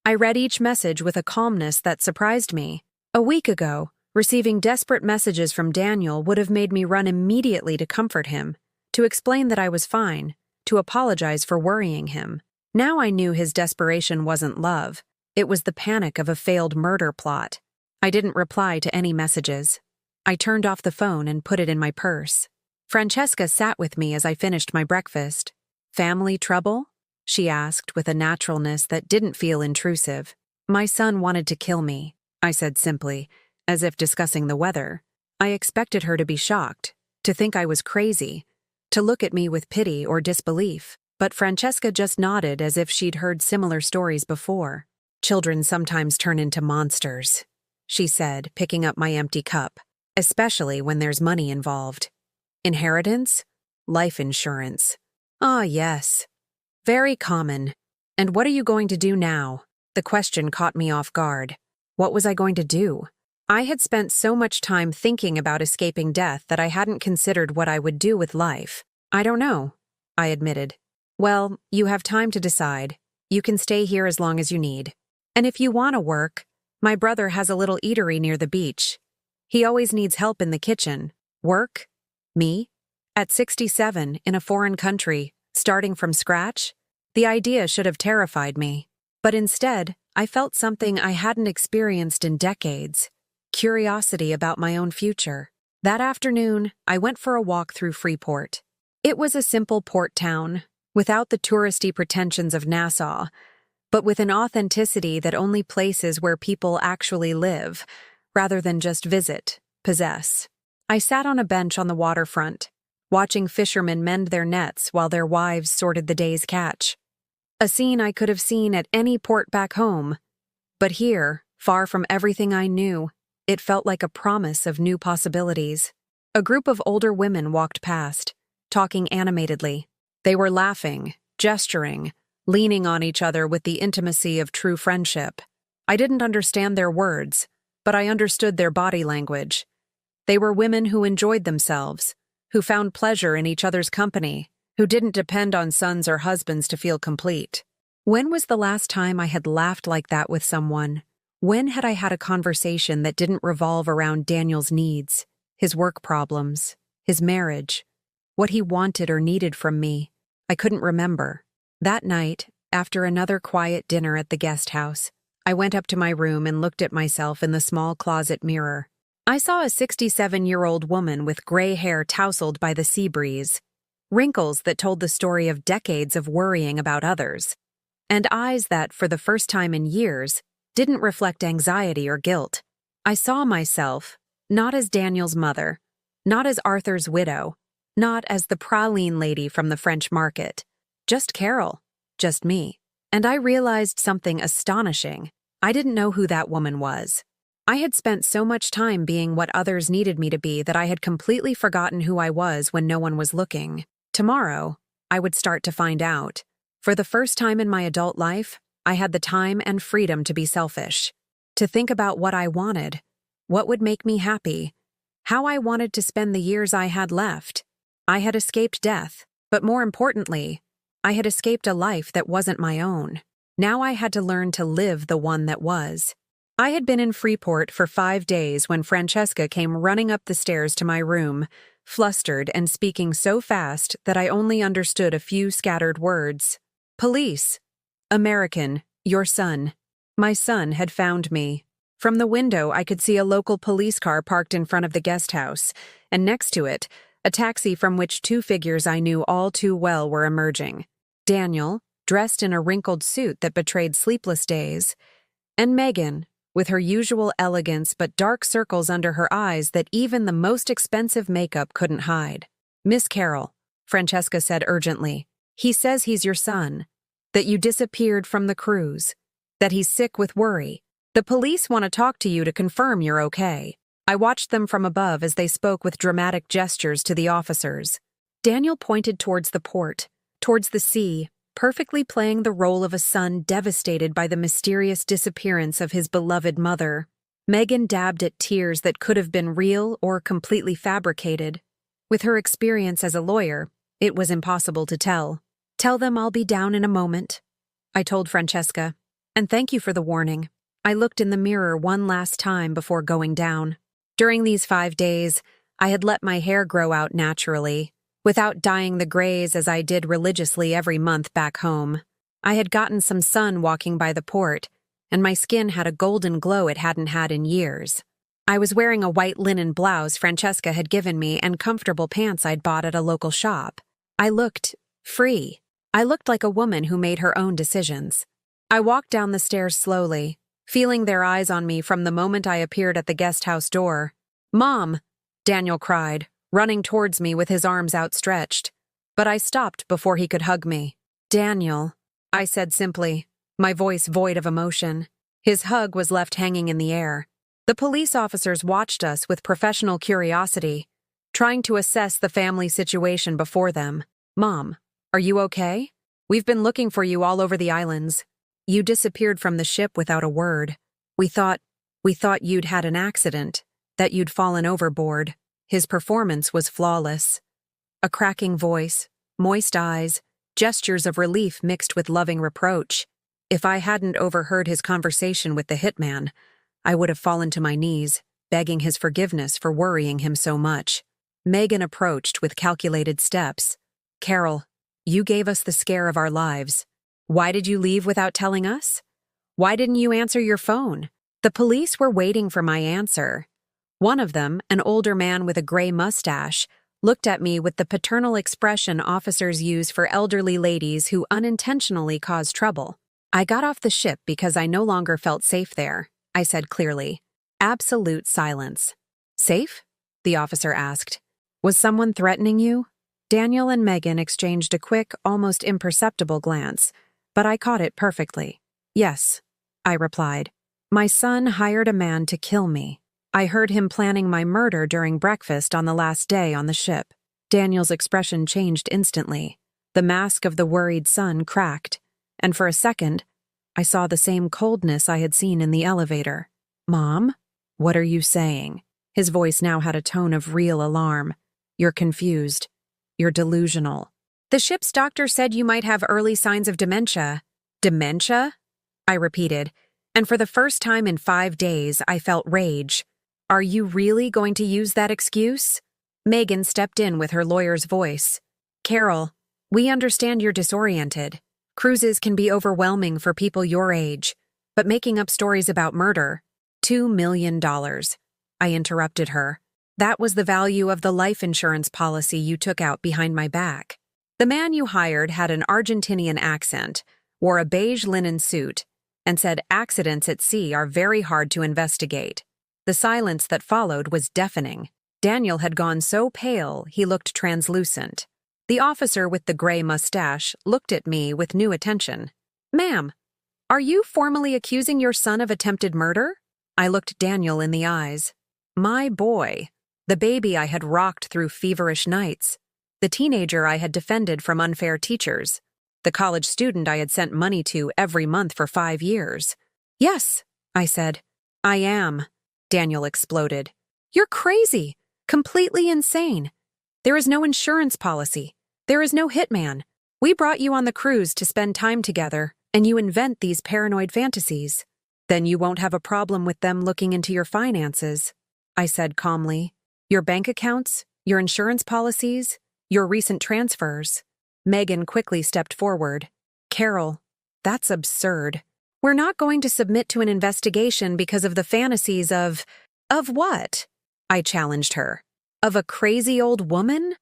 I read each message with a calmness that surprised me. A week ago, receiving desperate messages from Daniel would have made me run immediately to comfort him, to explain that I was fine, to apologize for worrying him. Now I knew his desperation wasn't love. It was the panic of a failed murder plot. I didn't reply to any messages. I turned off the phone and put it in my purse. Francesca sat with me as I finished my breakfast. "Family trouble?" she asked with a naturalness that didn't feel intrusive. My son wanted to kill me, I said simply, as if discussing the weather. I expected her to be shocked, to think I was crazy, to look at me with pity or disbelief, but Francesca just nodded as if she'd heard similar stories before. Children sometimes turn into monsters, she said, picking up my empty cup, especially when there's money involved. Inheritance? Life insurance. Ah, yes. Very common. And what are you going to do now? The question caught me off guard. What was I going to do? I had spent so much time thinking about escaping death that I hadn't considered what I would do with life. I don't know, I admitted. Well, you have time to decide. You can stay here as long as you need. And if you want to work, my brother has a little eatery near the beach. He always needs help in the kitchen. Work? Me? At 67, in a foreign country, starting from scratch? The idea should have terrified me. But instead, I felt something I hadn't experienced in decades. Curiosity about my own future. That afternoon, I went for a walk through Freeport. It was a simple port town, without the touristy pretensions of Nassau, but with an authenticity that only places where people actually live, rather than just visit, possess. I sat on a bench on the waterfront, watching fishermen mend their nets while their wives sorted the day's catch. A scene I could have seen at any port back home. But here, far from everything I knew, it felt like a promise of new possibilities. A group of older women walked past, talking animatedly. They were laughing, gesturing, leaning on each other with the intimacy of true friendship. I didn't understand their words, but I understood their body language. They were women who enjoyed themselves, who found pleasure in each other's company, who didn't depend on sons or husbands to feel complete. When was the last time I had laughed like that with someone? When had I had a conversation that didn't revolve around Daniel's needs, his work problems, his marriage, what he wanted or needed from me? I couldn't remember. That night, after another quiet dinner at the guest house, I went up to my room and looked at myself in the small closet mirror. I saw a 67-year-old woman with gray hair tousled by the sea breeze, wrinkles that told the story of decades of worrying about others, and eyes that, for the first time in years, didn't reflect anxiety or guilt. I saw myself, not as Daniel's mother, not as Arthur's widow, not as the praline lady from the French market. Just Carol, just me. And I realized something astonishing. I didn't know who that woman was. I had spent so much time being what others needed me to be that I had completely forgotten who I was when no one was looking. Tomorrow, I would start to find out. For the first time in my adult life, I had the time and freedom to be selfish, to think about what I wanted, what would make me happy, how I wanted to spend the years I had left. I had escaped death, but more importantly, I had escaped a life that wasn't my own. Now I had to learn to live the one that was. I had been in Freeport for 5 days when Francesca came running up the stairs to my room, flustered and speaking so fast that I only understood a few scattered words. Police. American. Your son. My son had found me. From the window, I could see a local police car parked in front of the guest house, and next to it, a taxi from which 2 figures I knew all too well were emerging. Daniel, dressed in a wrinkled suit that betrayed sleepless days, and Megan, with her usual elegance but dark circles under her eyes that even the most expensive makeup couldn't hide. Miss Carroll, Francesca said urgently, he says he's your son, that you disappeared from the cruise, that he's sick with worry. The police want to talk to you to confirm you're okay. I watched them from above as they spoke with dramatic gestures to the officers. Daniel pointed towards the port, towards the sea, perfectly playing the role of a son devastated by the mysterious disappearance of his beloved mother. Megan dabbed at tears that could have been real or completely fabricated. With her experience as a lawyer, it was impossible to tell. Tell them I'll be down in a moment, I told Francesca, and thank you for the warning. I looked in the mirror one last time before going down. During these 5 days, I had let my hair grow out naturally, without dyeing the grays as I did religiously every month back home. I had gotten some sun walking by the port, and my skin had a golden glow it hadn't had in years. I was wearing a white linen blouse Francesca had given me and comfortable pants I'd bought at a local shop. I looked free. I looked like a woman who made her own decisions. I walked down the stairs slowly, feeling their eyes on me from the moment I appeared at the guest house door. "Mom!" Daniel cried, running towards me with his arms outstretched. But I stopped before he could hug me. "Daniel," I said simply, my voice void of emotion. His hug was left hanging in the air. The police officers watched us with professional curiosity, trying to assess the family situation before them. "Mom, are you okay? We've been looking for you all over the islands. You disappeared from the ship without a word. We thought you'd had an accident, that you'd fallen overboard." His performance was flawless. A cracking voice, moist eyes, gestures of relief mixed with loving reproach. If I hadn't overheard his conversation with the hitman, I would have fallen to my knees, begging his forgiveness for worrying him so much. Megan approached with calculated steps. "Carol, you gave us the scare of our lives. Why did you leave without telling us? Why didn't you answer your phone?" The police were waiting for my answer. One of them, an older man with a gray mustache, looked at me with the paternal expression officers use for elderly ladies who unintentionally cause trouble. "I got off the ship because I no longer felt safe there," I said clearly. Absolute silence. "Safe?" the officer asked. "Was someone threatening you?" Daniel and Megan exchanged a quick, almost imperceptible glance, but I caught it perfectly. "Yes," I replied. "My son hired a man to kill me. I heard him planning my murder during breakfast on the last day on the ship." Daniel's expression changed instantly. The mask of the worried son cracked, and for a second, I saw the same coldness I had seen in the elevator. "Mom, what are you saying?" His voice now had a tone of real alarm. "You're confused. You're delusional. The ship's doctor said you might have early signs of dementia." "Dementia?" I repeated, and for the first time in 5 days, I felt rage. "Are you really going to use that excuse?" Megan stepped in with her lawyer's voice. "Carol, we understand you're disoriented. Cruises can be overwhelming for people your age, but making up stories about murder— $2 million. I interrupted her. "That was the value of the life insurance policy you took out behind my back." The man you hired had an Argentinian accent, wore a beige linen suit, and said accidents at sea are very hard to investigate. The silence that followed was deafening. Daniel had gone so pale he looked translucent. The officer with the gray mustache looked at me with new attention. "Ma'am, are you formally accusing your son of attempted murder?" I looked Daniel in the eyes. My boy, the baby I had rocked through feverish nights, the teenager I had defended from unfair teachers, the college student I had sent money to every month for 5 years. "Yes," I said. "I am," Daniel exploded. "You're crazy, completely insane. There is no insurance policy. There is no hitman. We brought you on the cruise to spend time together, and you invent these paranoid fantasies. Then you won't have a problem with them looking into your finances," I said calmly. "Your bank accounts, your insurance policies, your recent transfers." Megan quickly stepped forward. "Carol, that's absurd. We're not going to submit to an investigation because of the fantasies of what?" I challenged her. "Of a crazy old woman?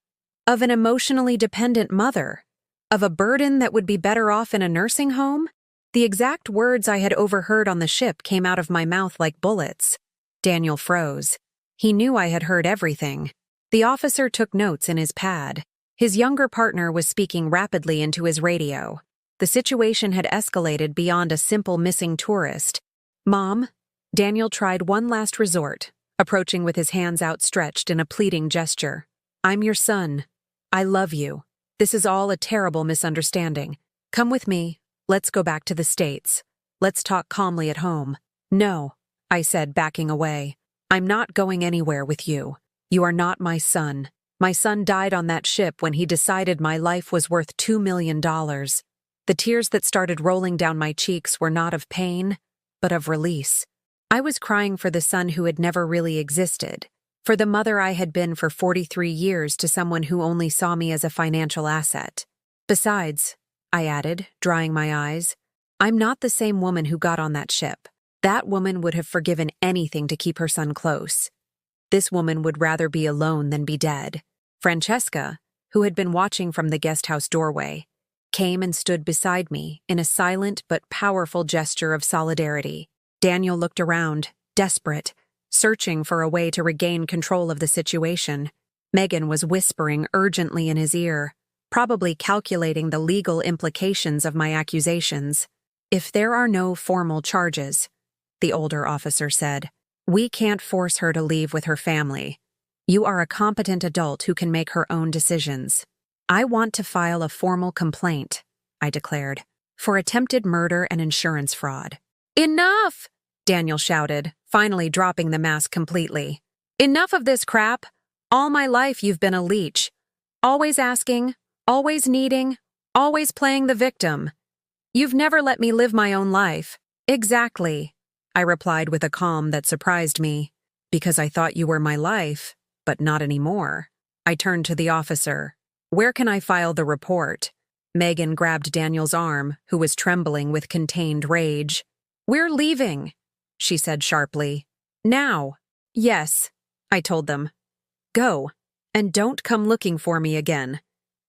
Of an emotionally dependent mother? Of a burden that would be better off in a nursing home?" The exact words I had overheard on the ship came out of my mouth like bullets. Daniel froze. He knew I had heard everything. The officer took notes in his pad. His younger partner was speaking rapidly into his radio. The situation had escalated beyond a simple missing tourist. "Mom," Daniel tried one last resort, approaching with his hands outstretched in a pleading gesture. "I'm your son. I love you. This is all a terrible misunderstanding. Come with me. Let's go back to the States. Let's talk calmly at home." "No," I said, backing away. "I'm not going anywhere with you. You are not my son. My son died on that ship when he decided my life was worth $2 million. The tears that started rolling down my cheeks were not of pain, but of release. I was crying for the son who had never really existed, for the mother I had been for 43 years to someone who only saw me as a financial asset. Besides," I added, drying my eyes, "I'm not the same woman who got on that ship. That woman would have forgiven anything to keep her son close. This woman would rather be alone than be dead." Francesca, who had been watching from the guest house doorway, came and stood beside me in a silent but powerful gesture of solidarity. Daniel looked around, desperate, searching for a way to regain control of the situation. Megan was whispering urgently in his ear, probably calculating the legal implications of my accusations. "If there are no formal charges," the older officer said, "we can't force her to leave with her family. You are a competent adult who can make her own decisions." "I want to file a formal complaint," I declared, "for attempted murder and insurance fraud." "Enough!" Daniel shouted, finally dropping the mask completely. "Enough of this crap. All my life you've been a leech. Always asking, always needing, always playing the victim. You've never let me live my own life." "Exactly," I replied with a calm that surprised me. "Because I thought you were my life, but not anymore." I turned to the officer. "Where can I file the report?" Megan grabbed Daniel's arm, who was trembling with contained rage. "We're leaving," she said sharply. "Now." "Yes," I told them. "Go, and don't come looking for me again.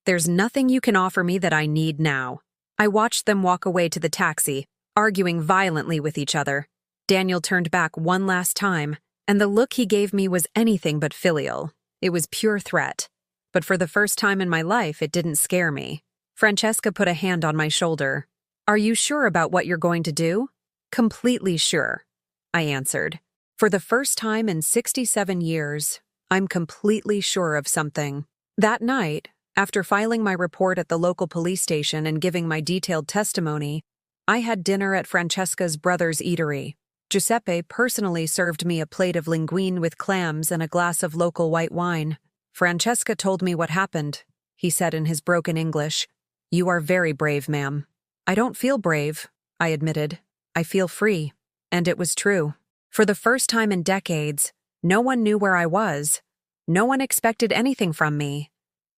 There's nothing you can offer me that I need now." I watched them walk away to the taxi, arguing violently with each other. Daniel turned back one last time, and the look he gave me was anything but filial. It was pure threat. But for the first time in my life, it didn't scare me. Francesca put a hand on my shoulder. "Are you sure about what you're going to do?" "Completely sure," I answered. "For the first time in 67 years, I'm completely sure of something." That night, after filing my report at the local police station and giving my detailed testimony, I had dinner at Francesca's brother's eatery. Giuseppe personally served me a plate of linguine with clams and a glass of local white wine. "Francesca told me what happened," he said in his broken English. "You are very brave, ma'am." "I don't feel brave," I admitted. "I feel free." And it was true. For the first time in decades, no one knew where I was. No one expected anything from me.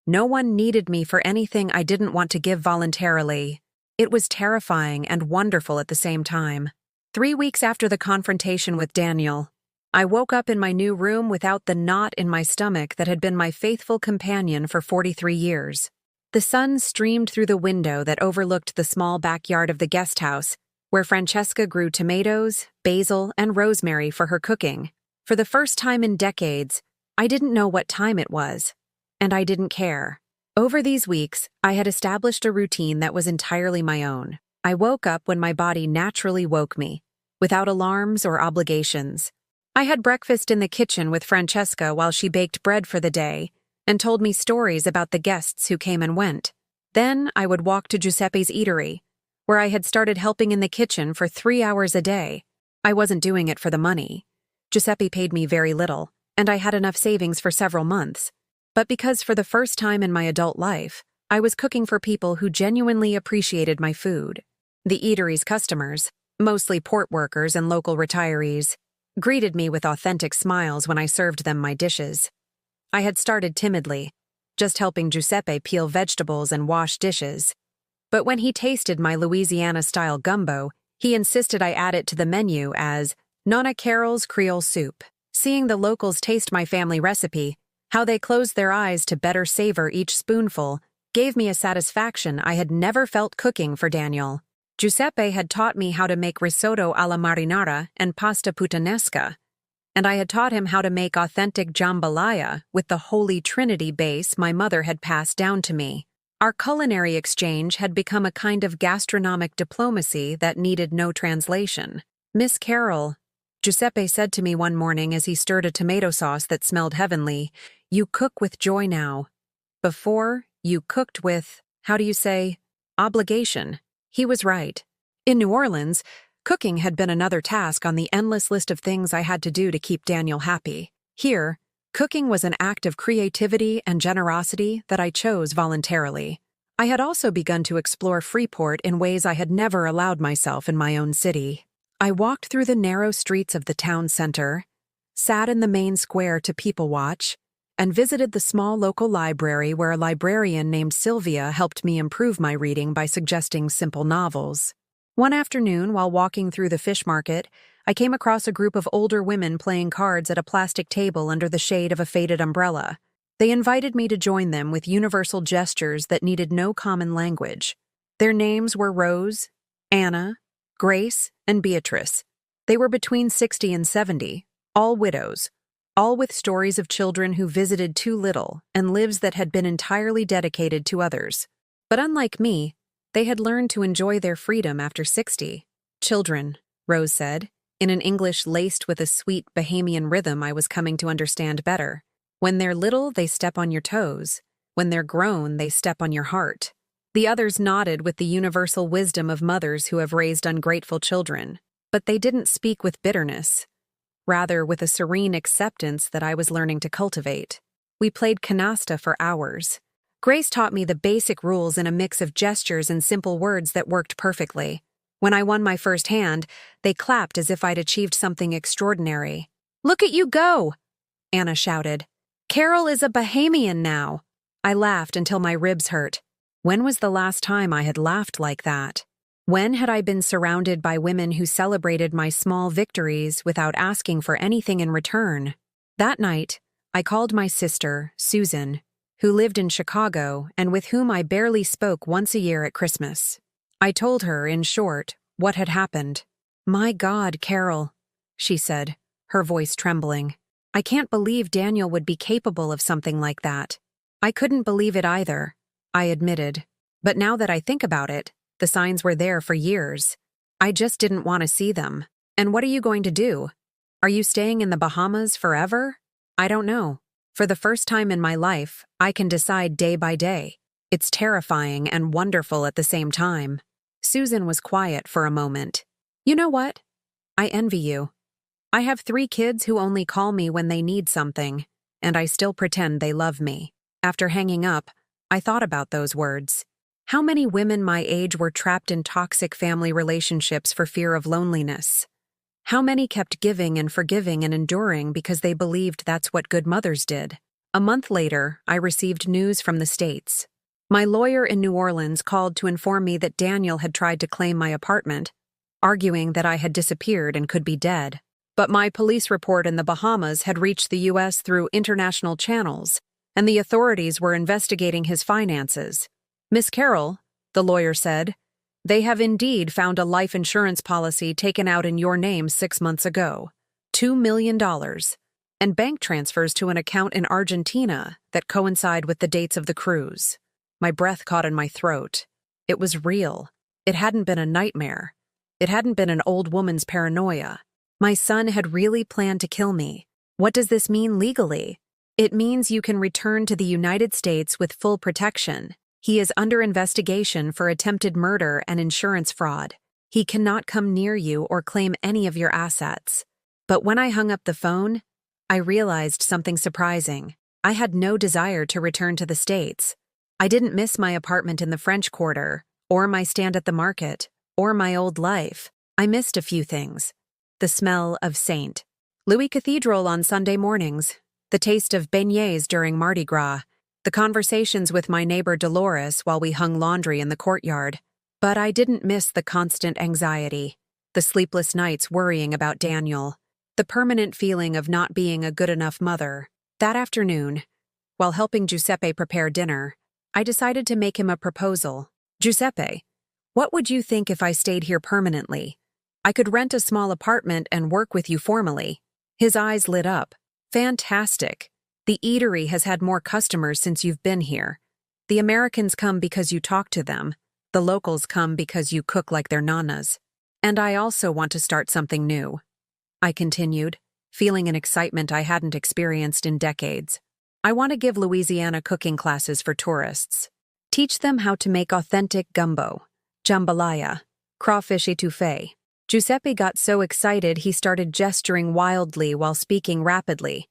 No one needed me for anything I didn't want to give voluntarily. It was terrifying and wonderful at the same time. 3 weeks after the confrontation with Daniel, I woke up in my new room without the knot in my stomach that had been my faithful companion for 43 years. The sun streamed through the window that overlooked the small backyard of the guest house, where Francesca grew tomatoes, basil, and rosemary for her cooking. For the first time in decades, I didn't know what time it was, and I didn't care. Over these weeks, I had established a routine that was entirely my own. I woke up when my body naturally woke me, without alarms or obligations. I had breakfast in the kitchen with Francesca while she baked bread for the day and told me stories about the guests who came and went. Then I would walk to Giuseppe's eatery, where I had started helping in the kitchen for 3 hours a day. I wasn't doing it for the money. Giuseppe paid me very little, and I had enough savings for several months. But because for the first time in my adult life, I was cooking for people who genuinely appreciated my food. The eatery's customers, mostly port workers and local retirees, greeted me with authentic smiles when I served them my dishes. I had started timidly, just helping Giuseppe peel vegetables and wash dishes. But when he tasted my Louisiana-style gumbo, he insisted I add it to the menu as Nonna Carol's Creole Soup. Seeing the locals taste my family recipe, how they closed their eyes to better savor each spoonful, gave me a satisfaction I had never felt cooking for Daniel. Giuseppe had taught me how to make risotto alla marinara and pasta puttanesca, and I had taught him how to make authentic jambalaya with the Holy Trinity base my mother had passed down to me. Our culinary exchange had become a kind of gastronomic diplomacy that needed no translation. "Miss Carol," Giuseppe said to me one morning as he stirred a tomato sauce that smelled heavenly, "you cook with joy now. Before, you cooked with, how do you say, obligation." He was right. In New Orleans, cooking had been another task on the endless list of things I had to do to keep Daniel happy. Here, cooking was an act of creativity and generosity that I chose voluntarily. I had also begun to explore Freeport in ways I had never allowed myself in my own city. I walked through the narrow streets of the town center, sat in the main square to people watch, and visited the small local library where a librarian named Sylvia helped me improve my reading by suggesting simple novels. One afternoon, while walking through the fish market, I came across a group of older women playing cards at a plastic table under the shade of a faded umbrella. They invited me to join them with universal gestures that needed no common language. Their names were Rose, Anna, Grace, and Beatrice. They were between 60 and 70, all widows, all with stories of children who visited too little and lives that had been entirely dedicated to others. But unlike me, they had learned to enjoy their freedom after 60. Children, Rose said, in an English laced with a sweet Bahamian rhythm I was coming to understand better. When they're little, they step on your toes. When they're grown, they step on your heart. The others nodded with the universal wisdom of mothers who have raised ungrateful children, but they didn't speak with bitterness, rather with a serene acceptance that I was learning to cultivate. We played canasta for hours. Grace taught me the basic rules in a mix of gestures and simple words that worked perfectly. When I won my first hand, they clapped as if I'd achieved something extraordinary. "Look at you go!" Anna shouted. "Carol is a Bahamian now." I laughed until my ribs hurt. When was the last time I had laughed like that? When had I been surrounded by women who celebrated my small victories without asking for anything in return? That night, I called my sister, Susan, who lived in Chicago and with whom I barely spoke once a year at Christmas. I told her, in short, what had happened. "My God, Carol," she said, her voice trembling. "I can't believe Daniel would be capable of something like that." I couldn't believe it either, I admitted. But now that I think about it, the signs were there for years. I just didn't want to see them. "And what are you going to do? Are you staying in the Bahamas forever?" "I don't know. For the first time in my life, I can decide day by day. It's terrifying and wonderful at the same time." Susan was quiet for a moment. "You know what? I envy you. I have 3 kids who only call me when they need something, and I still pretend they love me." After hanging up, I thought about those words. How many women my age were trapped in toxic family relationships for fear of loneliness? How many kept giving and forgiving and enduring because they believed that's what good mothers did? A month later, I received news from the States. My lawyer in New Orleans called to inform me that Daniel had tried to claim my apartment, arguing that I had disappeared and could be dead. But my police report in the Bahamas had reached the U.S. through international channels, and the authorities were investigating his finances. "Miss Carroll," the lawyer said, "they have indeed found a life insurance policy taken out in your name 6 months ago, $2 million, and bank transfers to an account in Argentina that coincide with the dates of the cruise." My breath caught in my throat. It was real. It hadn't been a nightmare. It hadn't been an old woman's paranoia. My son had really planned to kill me. What does this mean legally? It means you can return to the United States with full protection. He is under investigation for attempted murder and insurance fraud. He cannot come near you or claim any of your assets. But when I hung up the phone, I realized something surprising. I had no desire to return to the States. I didn't miss my apartment in the French Quarter, or my stand at the market, or my old life. I missed a few things. The smell of St. Louis Cathedral on Sunday mornings, the taste of beignets during Mardi Gras, the conversations with my neighbor Dolores while we hung laundry in the courtyard. But I didn't miss the constant anxiety, the sleepless nights worrying about Daniel, the permanent feeling of not being a good enough mother. That afternoon, while helping Giuseppe prepare dinner, I decided to make him a proposal. "Giuseppe, what would you think if I stayed here permanently? I could rent a small apartment and work with you formally." His eyes lit up. "Fantastic. The eatery has had more customers since you've been here. The Americans come because you talk to them. The locals come because you cook like their nanas. And I also want to start something new," I continued, feeling an excitement I hadn't experienced in decades. "I want to give Louisiana cooking classes for tourists. Teach them how to make authentic gumbo, jambalaya, crawfish etouffee." Giuseppe got so excited he started gesturing wildly while speaking rapidly,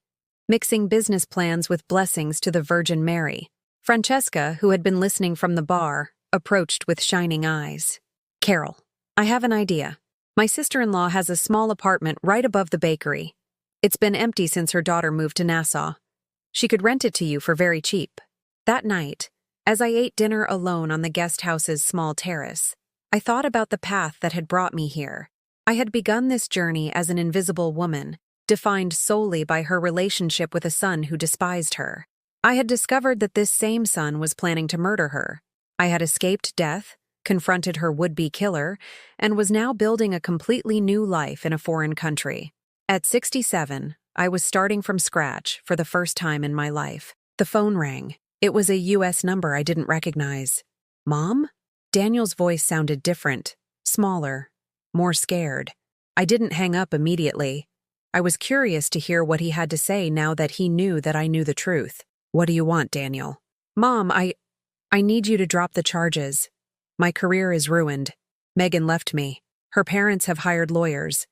mixing business plans with blessings to the Virgin Mary. Francesca, who had been listening from the bar, approached with shining eyes. "Carol, I have an idea. My sister-in-law has a small apartment right above the bakery. It's been empty since her daughter moved to Nassau. She could rent it to you for very cheap." That night, as I ate dinner alone on the guest house's small terrace, I thought about the path that had brought me here. I had begun this journey as an invisible woman, defined solely by her relationship with a son who despised her. I had discovered that this same son was planning to murder her. I had escaped death, confronted her would-be killer, and was now building a completely new life in a foreign country. At 67, I was starting from scratch for the first time in my life. The phone rang. It was a U.S. number I didn't recognize. Mom? Daniel's voice sounded different, smaller, more scared. I didn't hang up immediately. I was curious to hear what he had to say now that he knew that I knew the truth. What do you want, Daniel? Mom, I need you to drop the charges. My career is ruined. Megan left me. Her parents have hired lawyers.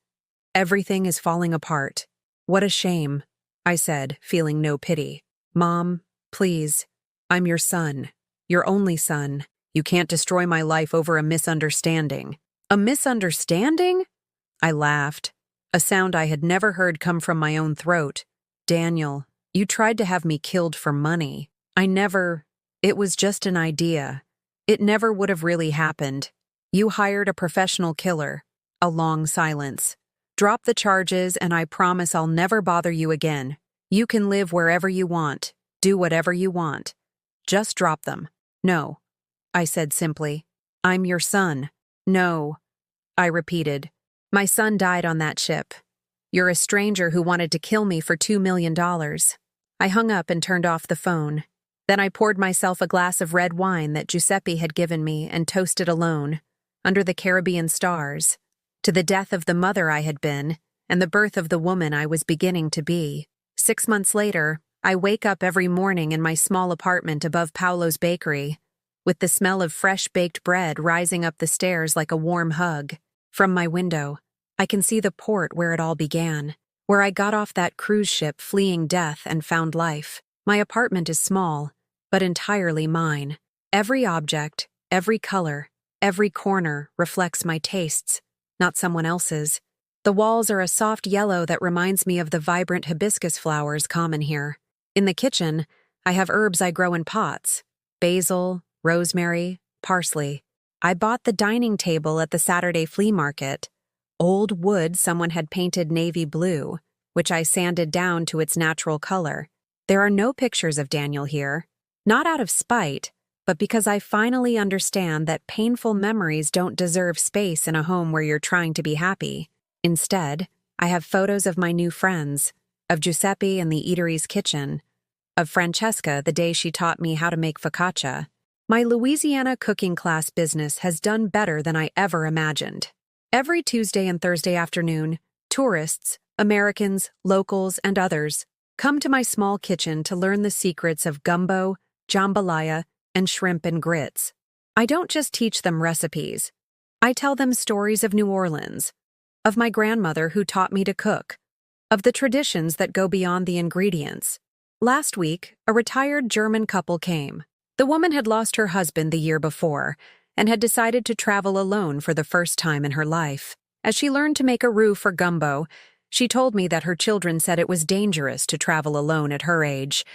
Everything is falling apart. What a shame, I said, feeling no pity. Mom, please. I'm your son. Your only son. You can't destroy my life over a misunderstanding. A misunderstanding? I laughed, a sound I had never heard come from my own throat. Daniel, you tried to have me killed for money. It was just an idea. It never would have really happened. You hired a professional killer. A long silence. Drop the charges and I promise I'll never bother you again. You can live wherever you want. Do whatever you want. Just drop them. No, I said simply. I'm your son. No, I repeated. My son died on that ship. You're a stranger who wanted to kill me for $2 million. I hung up and turned off the phone. Then I poured myself a glass of red wine that Giuseppe had given me and toasted alone, under the Caribbean stars, to the death of the mother I had been and the birth of the woman I was beginning to be. 6 months later, I wake up every morning in my small apartment above Paolo's bakery, with the smell of fresh baked bread rising up the stairs like a warm hug. From my window, I can see the port where it all began, where I got off that cruise ship fleeing death and found life. My apartment is small, but entirely mine. Every object, every color, every corner reflects my tastes, not someone else's. The walls are a soft yellow that reminds me of the vibrant hibiscus flowers common here. In the kitchen, I have herbs I grow in pots: basil, rosemary, parsley. I bought the dining table at the Saturday flea market. Old wood someone had painted navy blue, which I sanded down to its natural color. There are no pictures of Daniel here. Not out of spite, but because I finally understand that painful memories don't deserve space in a home where you're trying to be happy. Instead, I have photos of my new friends, of Giuseppe in the eatery's kitchen, of Francesca the day she taught me how to make focaccia. My Louisiana cooking class business has done better than I ever imagined. Every Tuesday and Thursday afternoon, tourists, Americans, locals, and others come to my small kitchen to learn the secrets of gumbo, jambalaya, and shrimp and grits. I don't just teach them recipes. I tell them stories of New Orleans, of my grandmother who taught me to cook, of the traditions that go beyond the ingredients. Last week, a retired German couple came. The woman had lost her husband the year before and had decided to travel alone for the first time in her life. As she learned to make a roux for gumbo, she told me that her children said it was dangerous to travel alone at her age,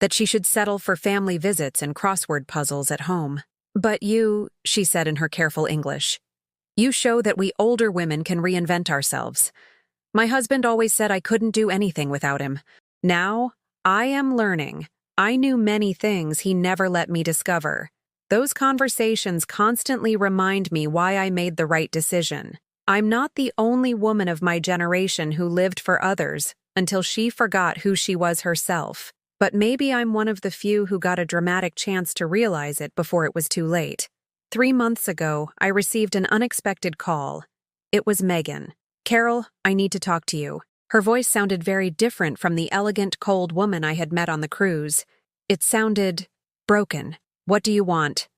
that she should settle for family visits and crossword puzzles at home. But you, she said in her careful English, you show that we older women can reinvent ourselves. My husband always said I couldn't do anything without him. Now, I am learning. I knew many things he never let me discover. Those conversations constantly remind me why I made the right decision. I'm not the only woman of my generation who lived for others until she forgot who she was herself. But maybe I'm one of the few who got a dramatic chance to realize it before it was too late. 3 months ago, I received an unexpected call. It was Megan. Carol, I need to talk to you. Her voice sounded very different from the elegant, cold woman I had met on the cruise. It sounded broken. What do you want?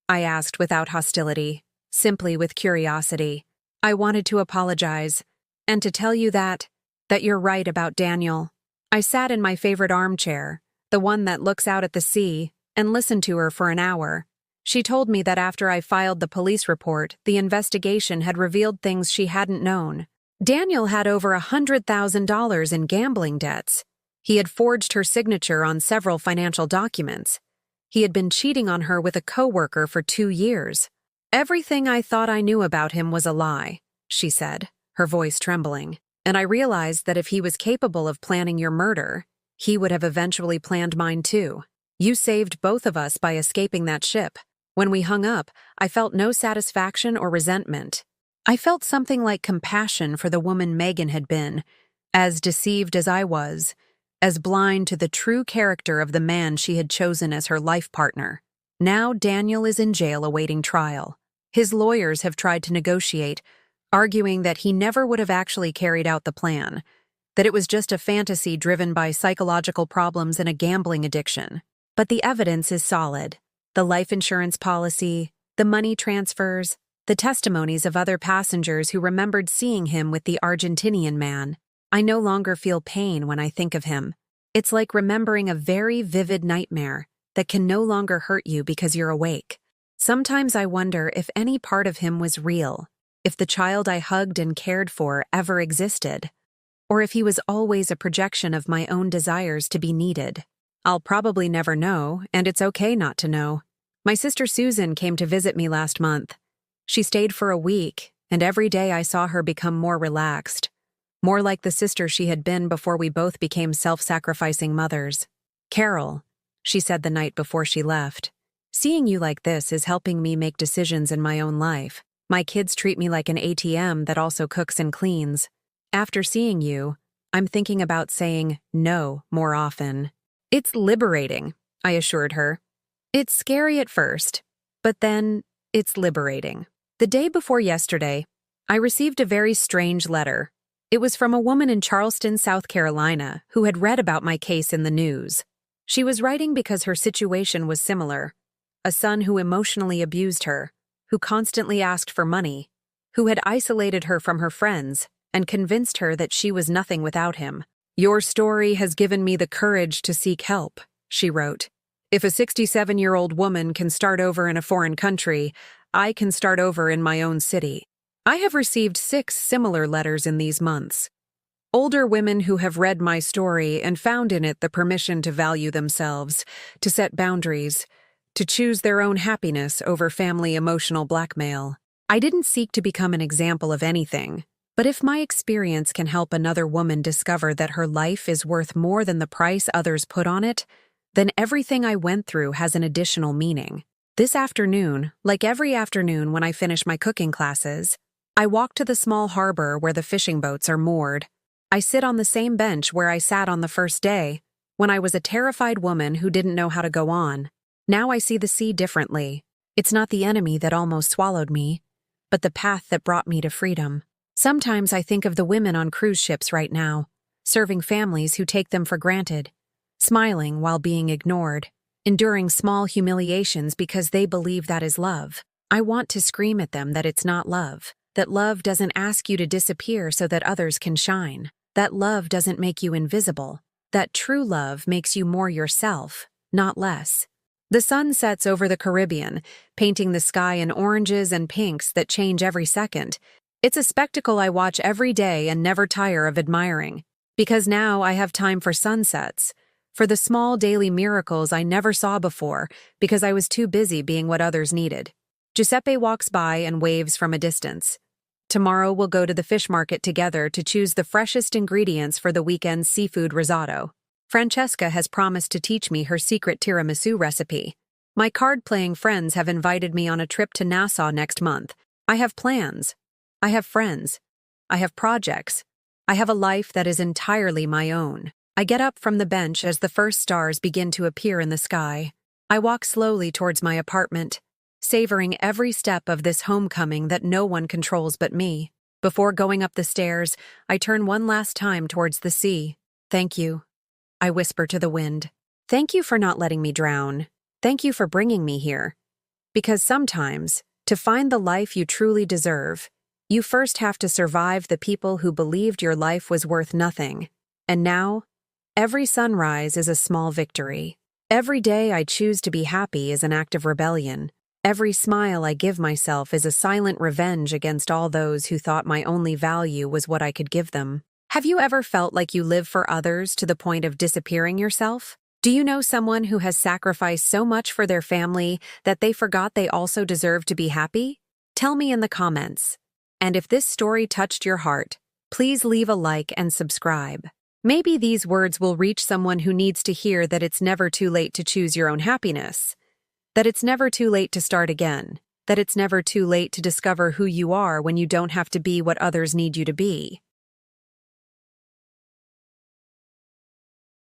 I asked without hostility, simply with curiosity. I wanted to apologize, and to tell you that you're right about Daniel. I sat in my favorite armchair, the one that looks out at the sea, and listened to her for an hour. She told me that after I filed the police report, the investigation had revealed things she hadn't known. Daniel had over $100,000 in gambling debts. He had forged her signature on several financial documents. He had been cheating on her with a coworker for 2 years. Everything I thought I knew about him was a lie, she said, her voice trembling. And I realized that if he was capable of planning your murder, he would have eventually planned mine too. You saved both of us by escaping that ship. When we hung up, I felt no satisfaction or resentment. I felt something like compassion for the woman Megan had been, as deceived as I was, as blind to the true character of the man she had chosen as her life partner. Now Daniel is in jail awaiting trial. His lawyers have tried to negotiate, arguing that he never would have actually carried out the plan, that it was just a fantasy driven by psychological problems and a gambling addiction. But the evidence is solid. The life insurance policy, the money transfers, the testimonies of other passengers who remembered seeing him with the Argentinian man. I no longer feel pain when I think of him. It's like remembering a very vivid nightmare that can no longer hurt you because you're awake. Sometimes I wonder if any part of him was real, if the child I hugged and cared for ever existed, or if he was always a projection of my own desires to be needed. I'll probably never know, and it's okay not to know. My sister Susan came to visit me last month. She stayed for a week, and every day I saw her become more relaxed, more like the sister she had been before we both became self-sacrificing mothers. "Carol," she said the night before she left, "seeing you like this is helping me make decisions in my own life. My kids treat me like an ATM that also cooks and cleans. After seeing you, I'm thinking about saying no more often." "It's liberating," I assured her. "It's scary at first, but then it's liberating." The day before yesterday, I received a very strange letter. It was from a woman in Charleston, South Carolina, who had read about my case in the news. She was writing because her situation was similar. A son who emotionally abused her, who constantly asked for money, who had isolated her from her friends and convinced her that she was nothing without him. "Your story has given me the courage to seek help," she wrote. "If a 67-year-old woman can start over in a foreign country, I can start over in my own city." I have received 6 similar letters in these months. Older women who have read my story and found in it the permission to value themselves, to set boundaries, to choose their own happiness over family emotional blackmail. I didn't seek to become an example of anything, but if my experience can help another woman discover that her life is worth more than the price others put on it, then everything I went through has an additional meaning. This afternoon, like every afternoon when I finish my cooking classes, I walk to the small harbor where the fishing boats are moored. I sit on the same bench where I sat on the first day, when I was a terrified woman who didn't know how to go on. Now I see the sea differently. It's not the enemy that almost swallowed me, but the path that brought me to freedom. Sometimes I think of the women on cruise ships right now, serving families who take them for granted, smiling while being ignored, enduring small humiliations because they believe that is love. I want to scream at them that it's not love, that love doesn't ask you to disappear so that others can shine, that love doesn't make you invisible, that true love makes you more yourself, not less. The sun sets over the Caribbean, painting the sky in oranges and pinks that change every second. It's a spectacle I watch every day and never tire of admiring, because now I have time for sunsets, for the small daily miracles I never saw before because I was too busy being what others needed. Giuseppe walks by and waves from a distance. Tomorrow we'll go to the fish market together to choose the freshest ingredients for the weekend's seafood risotto. Francesca has promised to teach me her secret tiramisu recipe. My card-playing friends have invited me on a trip to Nassau next month. I have plans. I have friends. I have projects. I have a life that is entirely my own. I get up from the bench as the first stars begin to appear in the sky. I walk slowly towards my apartment, savoring every step of this homecoming that no one controls but me. Before going up the stairs, I turn one last time towards the sea. "Thank you," I whisper to the wind. "Thank you for not letting me drown. Thank you for bringing me here. Because sometimes, to find the life you truly deserve, you first have to survive the people who believed your life was worth nothing. And now, every sunrise is a small victory. Every day I choose to be happy is an act of rebellion. Every smile I give myself is a silent revenge against all those who thought my only value was what I could give them." Have you ever felt like you live for others to the point of disappearing yourself? Do you know someone who has sacrificed so much for their family that they forgot they also deserve to be happy? Tell me in the comments. And if this story touched your heart, please leave a like and subscribe. Maybe these words will reach someone who needs to hear that it's never too late to choose your own happiness. That it's never too late to start again. That it's never too late to discover who you are when you don't have to be what others need you to be.